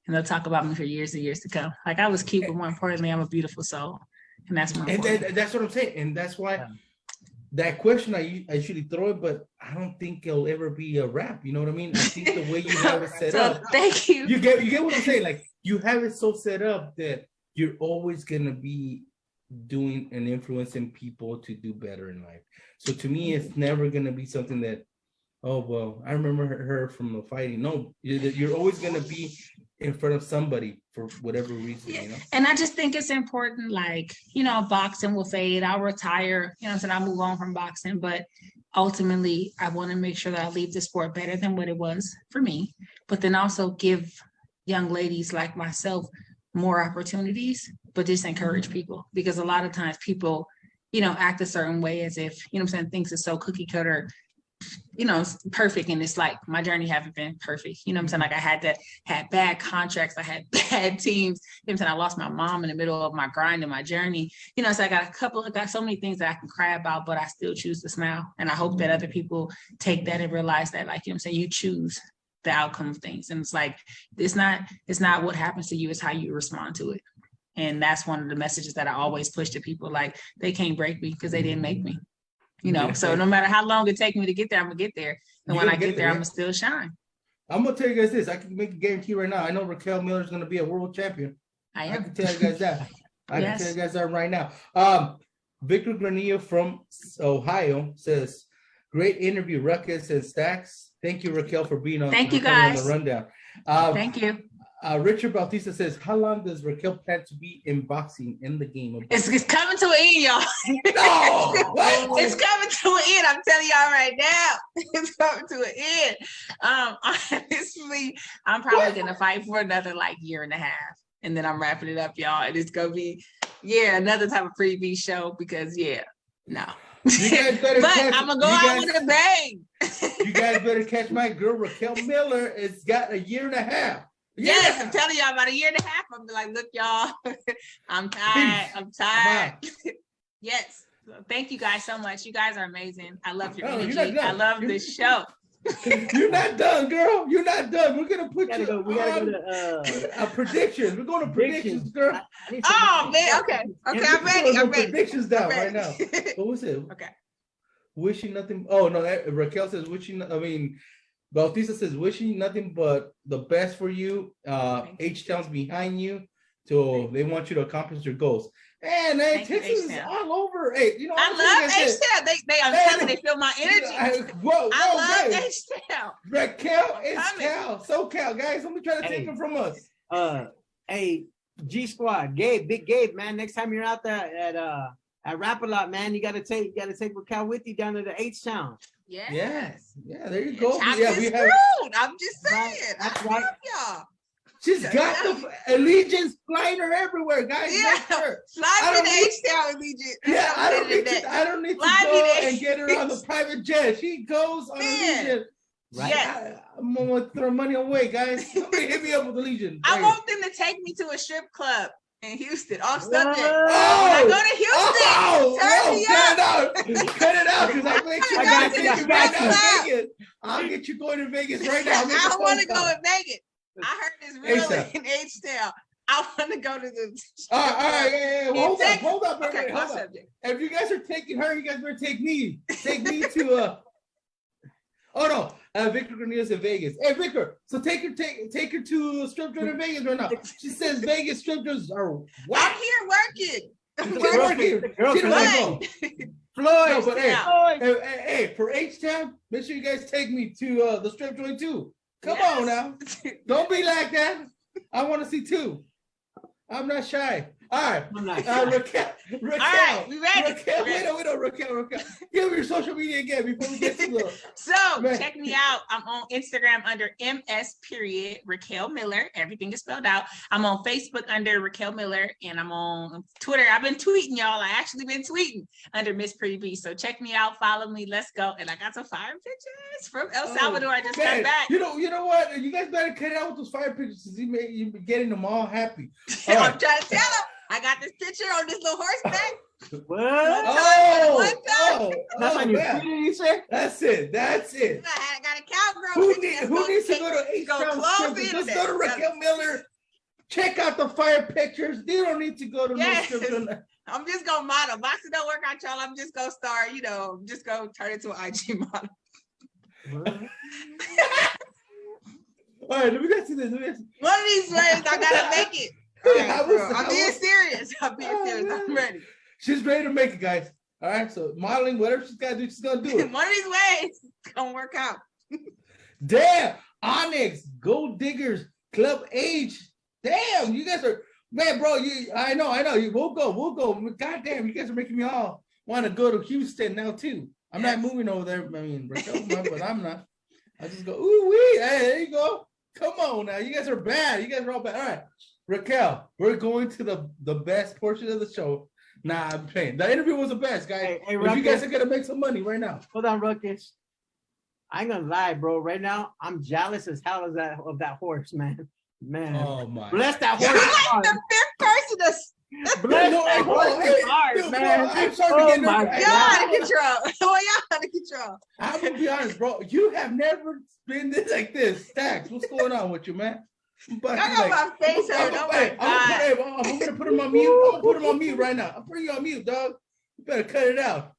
And they'll talk about me for years and years to come. Like I was cute, but more importantly, I'm a beautiful soul. And that's my that's what I'm saying. And that's why that question I usually throw it, but I don't think it'll ever be a wrap. You know what I mean? I think the way you have it set up. Thank you. You get what I'm saying? Like you have it so set up that you're always gonna be doing and influencing people to do better in life. So to me, it's never gonna be something that, oh well, I remember her from the fighting. No, you're always gonna be in front of somebody for whatever reason, you know? And I just think it's important, like, boxing will fade. I'll retire, I'm saying, I'll move on from boxing, but ultimately I want to make sure that I leave the sport better than what it was for me, but then also give young ladies like myself more opportunities, but just encourage people, because a lot of times people, act a certain way as if, things are so cookie cutter, perfect. And it's like my journey haven't been perfect. Like I had bad contracts. I had bad teams. I lost my mom in the middle of my grind and my journey. So I got so many things that I can cry about, but I still choose to smile. And I hope that other people take that and realize that, like, you choose the outcome of things. And it's like, it's not what happens to you, it's how you respond to it. And that's one of the messages that I always push to people. Like, they can't break me because they didn't make me. So no matter how long it takes me to get there, I'm gonna get there. And when I get there, I'm gonna still shine. I'm gonna tell you guys this. I can make a guarantee right now. I know Raquel Miller is gonna be a world champion. I can tell you guys that. I can tell you guys that right now. Victor Granillo from Ohio says, "Great interview, Ruckus and Stacks. Thank you, Raquel, for being on. Thank you, guys. On the rundown. Thank you." Richard Bautista says, "How long does Raquel plan to be in boxing in the game?" It's coming to an end, y'all. No, it's coming to an end. I'm telling y'all right now, it's coming to an end. Honestly, I'm probably gonna fight for another year and a half, and then I'm wrapping it up, y'all. And it's gonna be, another type of preview show because, no. You guys better but I'm gonna go out with a bang. You guys better catch my girl Raquel Miller. It's got a year and a half. Yes, I'm telling y'all, about a year and a half, I'm like, look, y'all, I'm tired. Yes. Thank you guys so much. You guys are amazing. I love your energy. I love this show. You're not done, girl. You're not done. We're gonna put you on predictions. We're going to predictions, girl. Oh man, okay. I'm ready. I'm ready. Predictions down right now. What was it? Okay. Wishing nothing. Oh no, Raquel says wishing. Bautista says wishing nothing but the best for you. H-Town's behind you, so they want you to accomplish your goals. And Texas is all over. Hey, I love H-Town. They feel my energy. I love H-Town. Raquel is Cal, SoCal, guys. Somebody try to take it from us. Hey, G Squad, Gabe, Big Gabe, man. Next time you're out there at Rap-A-Lot, man, you gotta take Raquel with you down to the H-Town. Yes. Yeah, there you go. I'm just saying. That's right. Y'all. She's got the allegiance flying her everywhere, guys. Yeah, fly me the H-Town allegiance. Yeah, I don't need to go and get her on the private jet. She goes on allegiance. Right. Yes. I'm gonna throw money away, guys. Somebody hit me up with allegiance. I want them to take me to a strip club in Houston, off subject. When I go to Houston, turn me up. Cut it out, because I'll get you going to Vegas right now. I want to go in Vegas. I heard it's real in H-Town. I want to go to the. All right, yeah. Hold up. Okay, hold up. If you guys are taking her, you guys better take me. Take me to Oh no, Victor Cornelius in Vegas. Hey Victor, so take her to a strip joint in Vegas right now. She says Vegas strip joints are I'm here working. Flores, but hey, for H-Town, make sure you guys take me to the strip joint too. Come on now. Don't be like that. I want to see two. I'm not shy. All right. Raquel. All right, we ready. Raquel. Give me your social media again before we get to the. So check me out. I'm on Instagram under MS Raquel Miller. Everything is spelled out. I'm on Facebook under Raquel Miller, and I'm on Twitter. I've been tweeting, y'all. I actually been tweeting under Miss Pretty B. So check me out. Follow me. Let's go. And I got some fire pictures from El Salvador. I just got back. You know what? You guys better cut it out with those fire pictures. You be getting them all happy. All right. I'm trying to tell them. I got this picture on this little horseback. What? That's on your feet, you say? That's it. I got a cowgirl. Who needs to go to H-Town? Just go to Raquel Miller. Check out the fire pictures. You don't need to go to I'm just gonna model. Boxing don't work out, y'all. I'm just gonna start, just go turn into an IG model. All right, let me get to this. One of these days, I gotta make it. I'm being serious. I'm ready. She's ready to make it, guys. All right, so modeling, whatever she's got to do, she's going to do it. One of these ways, it's going to work out. Damn, Onyx, Gold Diggers, Club H. Damn, you guys are, man, bro, I know. We'll go. God damn, you guys are making me all want to go to Houston now, too. I'm not moving over there. I mean, but I'm not. I just go, ooh, wee. Hey, there you go. Come on now. You guys are bad. You guys are all bad. All right. Raquel, we're going to the best portion of the show. Nah, I'm playing. The interview was the best, guys. Hey, you guys are gonna make some money right now. Hold on, Ruckus. I ain't gonna lie, bro. Right now, I'm jealous as hell of that horse, man. Oh my! Bless that horse. You're like the fifth person. Bless that horse, man. I'm sorry to get Y'all out of control. Y'all out of control. I'm gonna be honest, bro. You have never been like this. Stacks, what's going on with you, man? But I got my face hurt. I'm gonna put him on mute. I'm gonna put him on mute right now. I'm putting you on mute, dog. You better cut it out.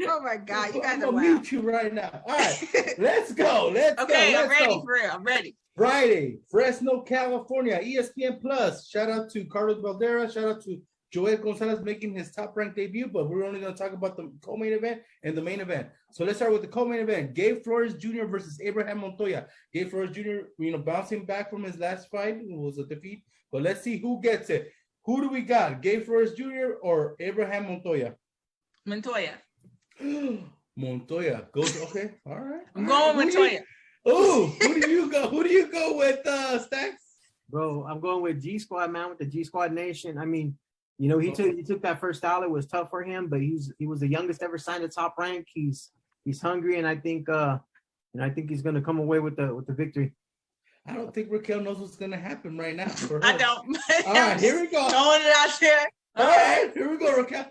Oh my God, you guys are wild. I'm gonna mute you right now. All right, let's go. I'm ready for real. I'm ready. Friday, Fresno, California, ESPN Plus. Shout out to Carlos Valdera. Shout out to Joel Gonzalez making his top-ranked debut, but we're only going to talk about the co-main event and the main event. So let's start with the co-main event. Gabe Flores Jr. versus Abraham Montoya. Gabe Flores Jr., bouncing back from his last fight. It was a defeat. But let's see who gets it. Who do we got? Gabe Flores Jr. or Abraham Montoya? Montoya. Goes, okay. All right. I'm going with Montoya. Who do you go? Who do you go with, Stacks? Bro, I'm going with G Squad, man, with the G Squad Nation. I mean, he took that first style. It was tough for him, but he was the youngest ever signed to Top Rank. He's hungry, and I think he's gonna come away with the victory. I don't think Raquel knows what's gonna happen right now. For her. I don't. All right, here we go. Throwing it out there. All right, here we go, Raquel.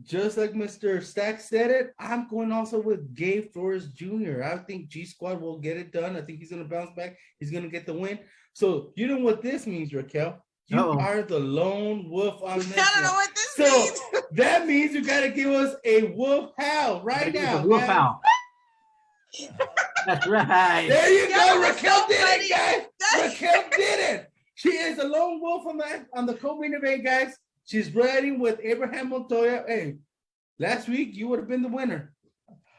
Just like Mr. Stack said it, I'm going also with Gabe Flores Jr. I think G Squad will get it done. I think he's gonna bounce back. He's gonna get the win. So you know what this means, Raquel? You are the lone wolf on this. I don't know what this means. So that means you got to give us a wolf howl right now. Wolf howl. That's right. There you go. Raquel did it, guys. Raquel did it. She is a lone wolf on the co-main event, guys. She's ready with Abraham Montoya. Hey, last week you would have been the winner.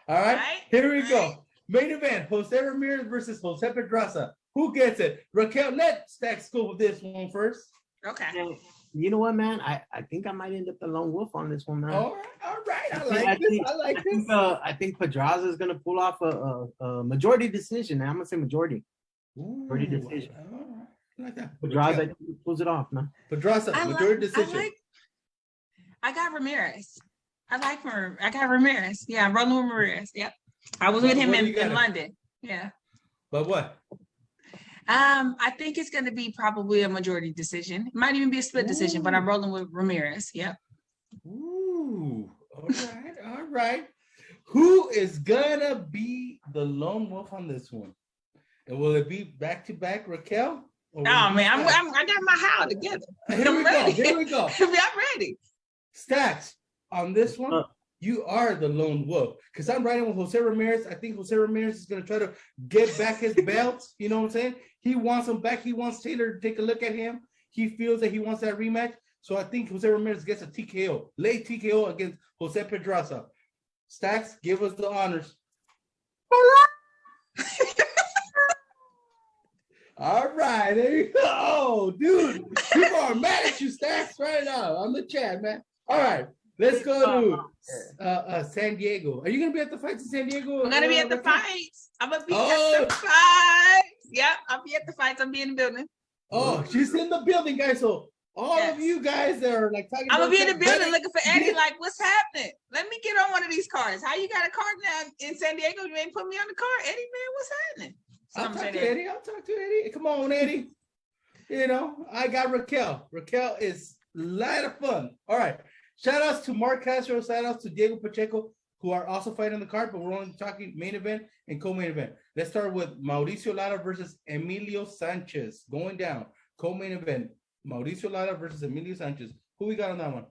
All right. Here we go. Main event: Jose Ramirez versus Jose Pedraza. Who gets it? Raquel, let Stacks go with this one first. Okay. You know what, man? I think I might end up the lone wolf on this one, man. All right. I think Pedraza is gonna pull off a majority decision. I'm gonna say majority. Majority decision. I like that. Pedraza pulls it off, man. Pedraza, majority decision. I got Ramirez. I got Ramirez. Yeah, I'm rolling with Ramirez. Yep. I was with him in London. Yeah. But what? I think it's going to be probably a majority decision. It might even be a split decision, but I'm rolling with Ramirez. Yep. Ooh. All right. Who is going to be the lone wolf on this one? And will it be back-to-back Raquel Oh man, I got my house together. Here we go. I'm ready. Stacks on this one. You are the lone wolf because I'm riding with Jose Ramirez. I think Jose Ramirez is going to try to get back his belt. You know what I'm saying? He wants him back. He wants Taylor to take a look at him. He feels that he wants that rematch. So I think Jose Ramirez gets a TKO, late TKO against Jose Pedraza. Stacks, give us the honors. All right, there you go. Oh, dude, people are mad at you, Stacks, right now on the chat, man. All right. Let's go to San Diego. Are you going to be at the fights in San Diego? I'm going to be at the fights. I'm going to be at the fights. Yeah, I'll be at the fights. I'll be in the building. Oh, she's in the building, guys. So all of you guys that are like talking I'm going to be in the building looking for Eddie. Like, what's happening? Let me get on one of these cards. How you got a card now in San Diego? You ain't put me on the card. Eddie, man, what's happening? I'll talk to Eddie. Come on, Eddie. You know, I got Raquel. Raquel is a lot of fun. All right. Shout outs to Mark Castro, shout outs to Diego Pacheco, who are also fighting the card, but we're only talking main event and co-main event. Let's start with Mauricio Lana versus Emilio Sanchez. Going down. Co-main event. Mauricio Lana versus Emilio Sanchez. Who we got on that one?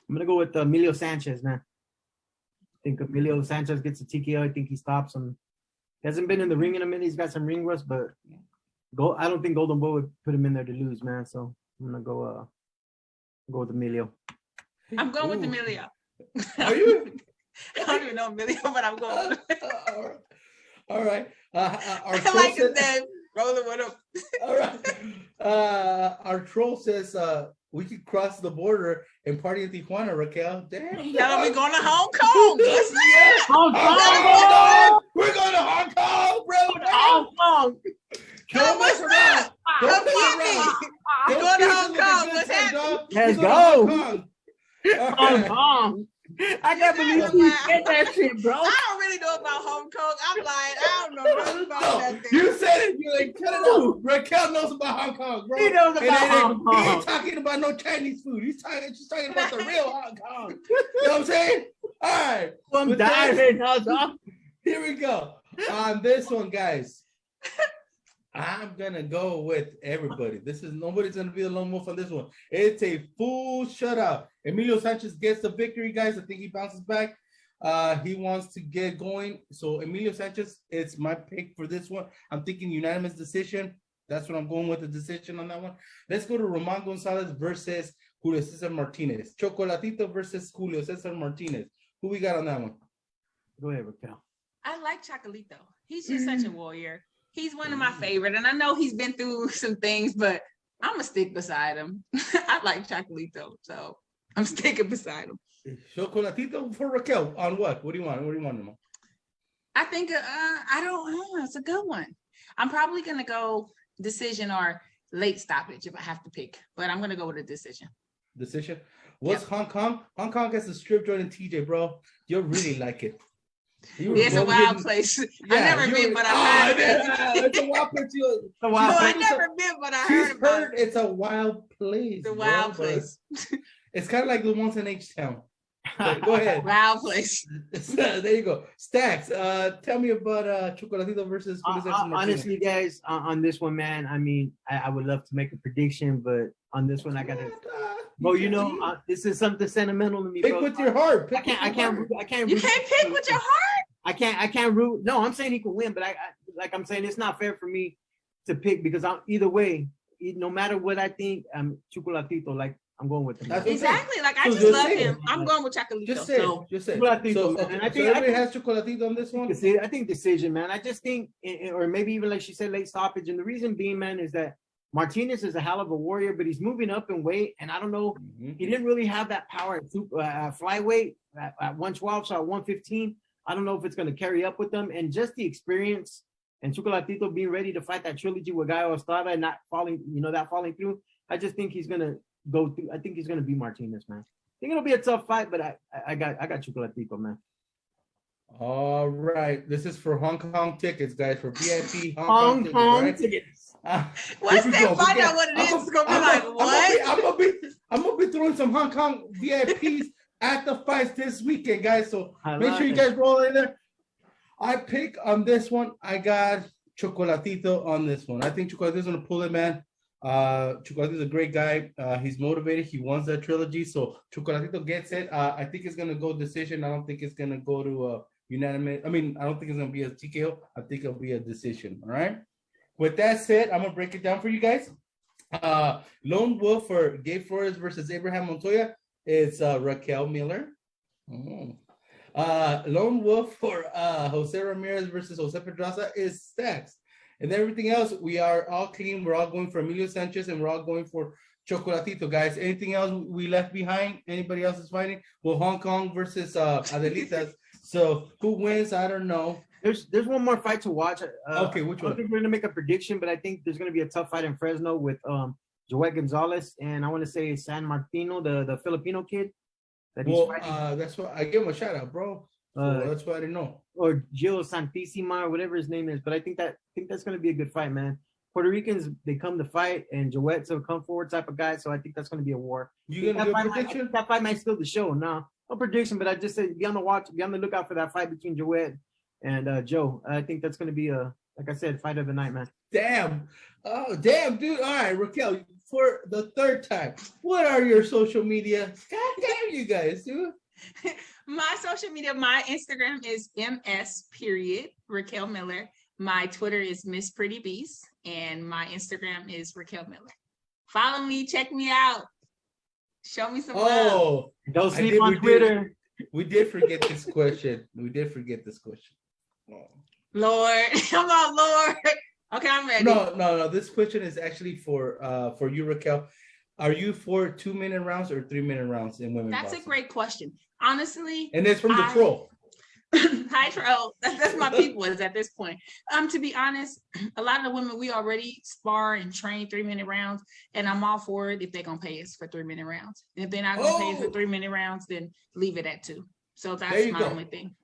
I'm gonna go with Emilio Sanchez, man. I think Emilio Sanchez gets a TKO. I think he stops him. He hasn't been in the ring in a minute. He's got some ring rust, but I don't think Golden Boy would put him in there to lose, man. So I'm gonna go with Emilio. I'm going with Emilio. Are you? I don't even know Emilio, but I'm going with Emilio. All right. I like his name. Rolling with him. All right. Our troll says we could cross the border and party in Tijuana, Raquel. Damn. Yeah, we're going to Hong Kong. Yes. Hong Kong. We're going to Hong Kong, bro. Hong Kong. Come mess around. Don't get me. We're going to Hong Kong. What's happening? Let's go. Hong Kong. I can't believe you get that shit, bro. I don't really know about Hong Kong. I'm lying. I don't know nothing about that thing. You said it. You like cut it out. Raquel knows about Hong Kong, bro. He knows about Hong Kong. He ain't talking about no Chinese food. She's talking about the real Hong Kong. You know what I'm saying? All right. I'm dying. Here we go. On this one, guys. I'm gonna go with everybody. Nobody's gonna be a lone wolf on this one. It's a full shutout. Emilio Sanchez gets the victory, guys. I think he bounces back. He wants to get going. So Emilio Sanchez, it's my pick for this one. I'm thinking unanimous decision. That's what I'm going with, the decision on that one. Let's go to Roman Gonzalez versus Julio Cesar Martinez. Chocolatito versus Julio Cesar Martinez. Who we got on that one? Go ahead, Raquel. I like Chocolatito. He's just such a warrior. He's one of my favorite, and I know he's been through some things, but I'm gonna stick beside him. I like Chocolatito, so I'm sticking beside him. Chocolatito for Raquel on what? What do you want? What do you want him? I think I don't know. It's a good one. I'm probably gonna go decision or late stoppage if I have to pick, but I'm gonna go with a decision. Decision. What's Hong Kong? Hong Kong has a strip joint in TJ, bro. You'll really like it. It's a wild place. Yeah, I've never been, but I heard it. It's a wild place. I've never been, but I heard about it. It's a wild place. It's a wild place. It's kind of like the ones in H-Town. Go ahead. Wild place. There you go. Stacks, tell me about Chocolatito versus honestly, guys, on this one, man, I mean, I would love to make a prediction, but on this one, I got to... Well, you know, this is something sentimental to me. Pick with your heart. I can't. You can't pick with your heart. I can't root. No, I'm saying he could win, but I'm saying it's not fair for me to pick because either way, no matter what I think, I'm Chocolatito. Like I'm going with him. Exactly. Like I just love him. I'm going with Chocolatito. Just say. Chocolatito. And I think everybody has Chocolatito on this one. I think decision, man. I just think, or maybe even like she said, late stoppage. And the reason being, man, is that Martinez is a hell of a warrior, but he's moving up in weight, and I don't know. He didn't really have that power at flyweight at 112, so at 115. I don't know if it's going to carry up with them, and just the experience and Chocolatito being ready to fight that trilogy with Gallo Estrada and not falling through. I just think he's going to go through. I think he's going to be Martinez, man. I think it'll be a tough fight, but I got Chocolatito, man. All right, this is for Hong Kong tickets, guys. For VIP Hong Kong tickets. Once they find out what it is, it's gonna be like, what? I'm gonna be throwing some Hong Kong VIPs at the fights this weekend, guys. So make sure you guys roll in there. I pick on this one. I got Chocolatito on this one. I think Chocolatito's gonna pull it, man. Chocolatito's a great guy. He's motivated. He wants that trilogy, so Chocolatito gets it. I think it's gonna go decision. I don't think it's gonna go to unanimous. I mean, I don't think it's gonna be a TKO. I think it'll be a decision. All right. With that said, I'm gonna break it down for you guys. Lone Wolf for Gabe Flores versus Abraham Montoya is Raquel Miller. Lone Wolf for Jose Ramirez versus Jose Pedraza is Stacks. And everything else, we are all clean. We're all going for Emilio Sanchez, and we're all going for Chocolatito, guys. Anything else we left behind? Anybody else is fighting? Well, Hong Kong versus Adelitas. So who wins? I don't know. There's one more fight to watch. Okay, which one? I don't think we're gonna make a prediction, but I think there's gonna be a tough fight in Fresno with Joet Gonzalez and I want to say San Martino, the Filipino kid. That's what I give him a shout out, bro. So that's what I didn't know. Or Gil Santissima or whatever his name is. But I think that's gonna be a good fight, man. Puerto Ricans, they come to fight, and Joet's a come forward type of guy, so I think that's gonna be a war. You gonna do a prediction? That fight might steal the show. No prediction, but I just said be on the lookout for that fight between Joet and Joe. I think that's gonna be like I said, fight of the night, man. Damn. Oh, damn, dude. All right, Raquel, for the third time, what are your social media? God damn you guys, dude. My social media, my Instagram is ms Raquel Miller. My Twitter is Miss Pretty Beast, and my Instagram is Raquel Miller. Follow me, check me out. Show me some love. Don't sleep on Twitter. We did forget this question. Oh. Lord, come on, Lord. Okay, I'm ready. No. This question is actually for you, Raquel. Are you for 2-minute rounds or 3-minute rounds in women's boxing? That's a great question. Honestly. And it's from the troll. Hi, troll. That's my people is at this point. To be honest, a lot of the women, we already spar and train 3-minute rounds, and I'm all for it if they're going to pay us for 3-minute rounds. And if they're not going to pay us for 3-minute rounds, then leave it at 2. So that's my only thing.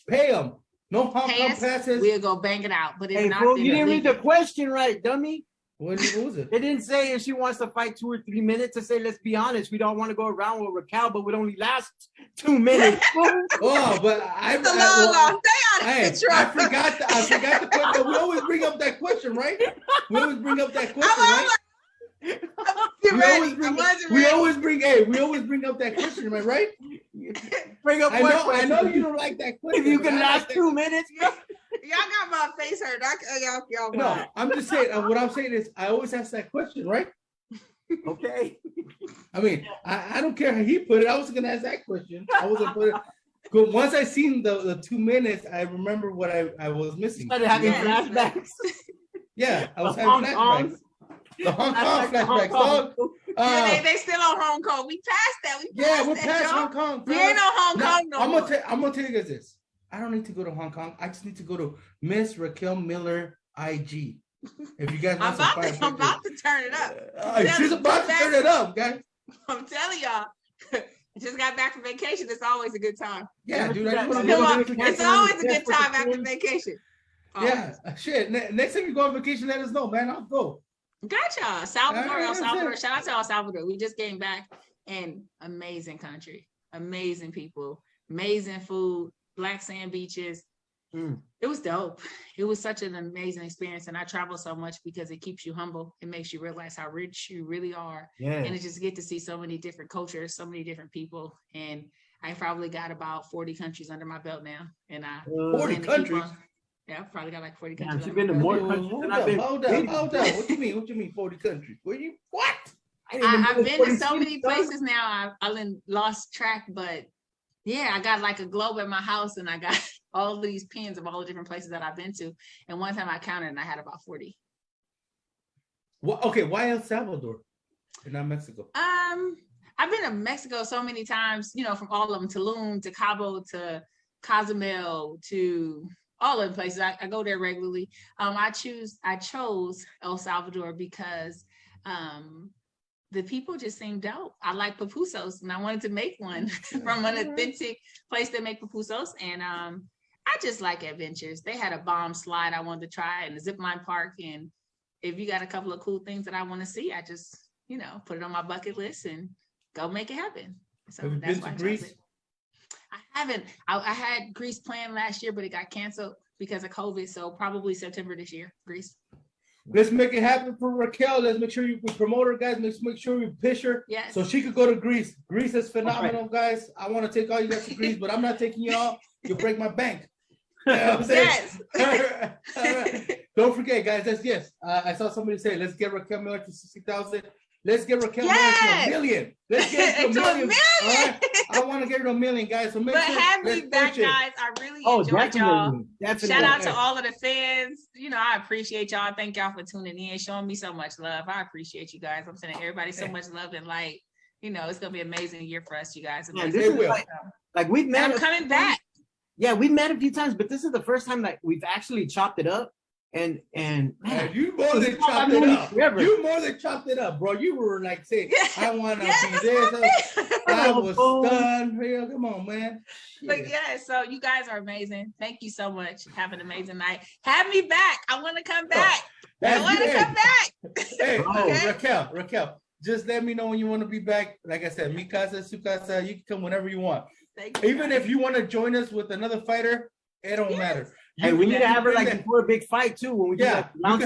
Pay them. No Hong Kong passes. We'll go bang it out. But if not, bro, you didn't read the question right, dummy. What was it? It didn't say if she wants to fight 2 or 3 minutes. To say, let's be honest, we don't want to go around with Raquel, but would only last 2 minutes. But I forgot the question. We always bring up that question, right? We always bring up that question, right? We always bring up that question, am I right? Bring up I know you don't like that question. If you can last 2 minutes, y'all got my face hurt. Y'all no, I'm just saying. What I'm saying is, I always ask that question, right? Okay. I mean, I don't care how he put it. I was gonna ask that question. I wasn't put it. But once I seen the 2 minutes, I remember what I was missing. Started having flashbacks. Yeah, I was having flashbacks. The Hong Kong flashbacks. They still on Hong Kong. We passed that. We're past Hong Kong. We ain't on Hong Kong no more. I'm gonna tell you guys this. I don't need to go to Hong Kong. I just need to go to Miss Raquel Miller IG. If you guys want I'm about to turn it up. She's about to turn it up, guys. I'm telling y'all. Just got back from vacation. It's always a good time. Yeah, dude. It's always a good time after vacation. Always. Yeah, shit. Next time you go on vacation, let us know, man. I'll go. Gotcha. El Salvador. Shout out to El Salvador. We just came back, and amazing country, amazing people, amazing food, black sand beaches. It was dope. It was such an amazing experience, and I travel so much because it keeps you humble. It makes you realize how rich you really are, and it just get to see so many different cultures, so many different people, and I probably got about 40 countries under my belt now, and 40 countries. Yeah, I've probably got like 40 countries. You've been to more countries than I've been. Hold up. What you mean 40 countries? What? I've been to so many places now. I've lost track, but yeah, I got like a globe at my house, and I got all these pins of all the different places that I've been to. And one time I counted, and I had about 40. Well, okay, why El Salvador and not Mexico? I've been to Mexico so many times. From all of them, Tulum to Cabo to Cozumel to all of the places. I go there regularly. I chose El Salvador because the people just seem dope. I like pupusas, and I wanted to make one from an authentic place that make pupusas. And I just like adventures. They had a bomb slide I wanted to try, and a zip line park. And if you got a couple of cool things that I want to see, I just put it on my bucket list and go make it happen. So that's why I chose it. I haven't. I had Greece planned last year, but it got canceled. because of COVID. So probably September this year, Greece. Let's make it happen for Raquel. Let's make sure we promote her, guys. Let's make sure we push her so she could go to Greece. Greece is phenomenal, guys. I want to take all you guys to Greece, but I'm not taking you all. You'll break my bank. You know what I'm saying? Yes. All right. Don't forget, guys. That's I saw somebody say, let's get Raquel Miller to 60,000. Let's get Raquel Miller to $1 million. Let's get it to $1 million. All right? I want to get her to $1 million, guys. So have me back, guys. I really enjoyed y'all. Definitely. Shout out to all of the fans. You know, I appreciate y'all. Thank y'all for tuning in, showing me so much love. I appreciate you guys. I'm sending everybody so much love and light. You know, it's gonna be an amazing year for us, you guys. Yeah, this is like we've met. I'm coming back. Yeah, we've met a few times, but this is the first time that we've actually chopped it up. And man, you more than chopped it up. You more than chopped it up, bro. You were like saying, I want to be this. I was done. Real, come on, man. But so you guys are amazing. Thank you so much. Have an amazing night. Have me back. I want to come back. I want to come back. Hey, Raquel, just let me know when you want to be back. Like I said, mi casa, su casa. You can come whenever you want. Even if you want to join us with another fighter, it don't matter. Hey, we need to have her like before a big fight too. When we I got a lot to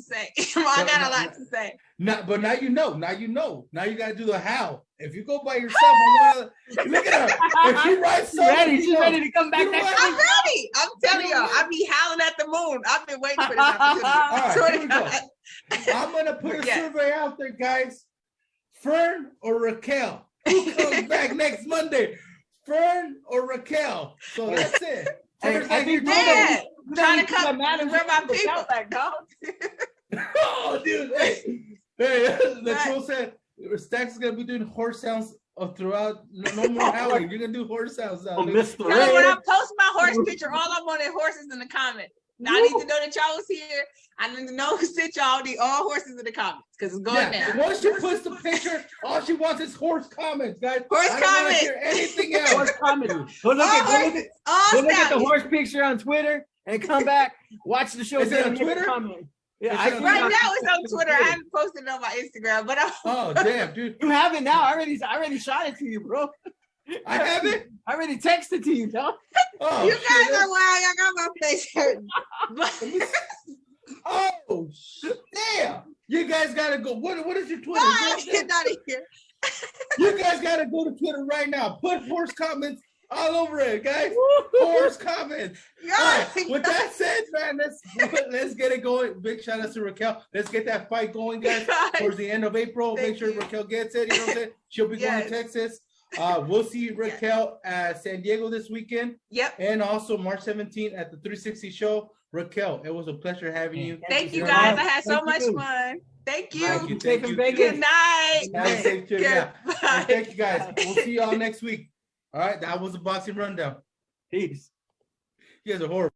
say. I got a lot to say. But now you know. Now you know. Now you gotta do the how. If you go by yourself, look at her. If she rides solo, she's ready to come back next week. I'm ready. I'm telling y'all, I be howling at the moon. I've been waiting for this opportunity. All right, here we go. I'm gonna put a survey out there, guys. Fern or Raquel? Who comes back next Monday? Fern or Raquel? So that's it. I think trying to come where my people back, dog. Oh, dude. Hey, the troll said Stacks is gonna be doing horse sounds throughout. No more howling. You're gonna do horse sounds now. When I post my horse picture, all I want is horses in the comments. Now I need to know that y'all was here. I need to know who sent y'all all horses in the comments because it's going down. Once she puts the picture, all she wants is horse comments, guys. Horse comments. I don't hear anything else. Horse comments. Go look at the horse picture on Twitter and come back. Watch the show. Is it on Twitter? Yeah, right now it's on Twitter. I haven't posted it on my Instagram, but oh damn, dude, you have it now. I already shot it to you, bro. I have it. I already texted to you, dog. Oh, you guys are wild. I got my face hurt. Oh, damn! You guys gotta go. What is your Twitter? Get out of here. You guys gotta go to Twitter right now. Put horse comments all over it, guys. Horse comments. Right, with that said, man, let's get it going. Big shout out to Raquel. Let's get that fight going, guys. Towards the end of April. Make sure Raquel gets it. You know what I'm saying? She'll be going to Texas. We'll see Raquel at San Diego this weekend. Yep. And also March 17th at the 360 show. Raquel, it was a pleasure having you. Thank you guys. I had so much fun. Thank you. Thank you. Good night. Have a safe trip. Yeah. Thank you guys. We'll see y'all next week. All right. That was a boxing rundown. Peace. You guys are horrible.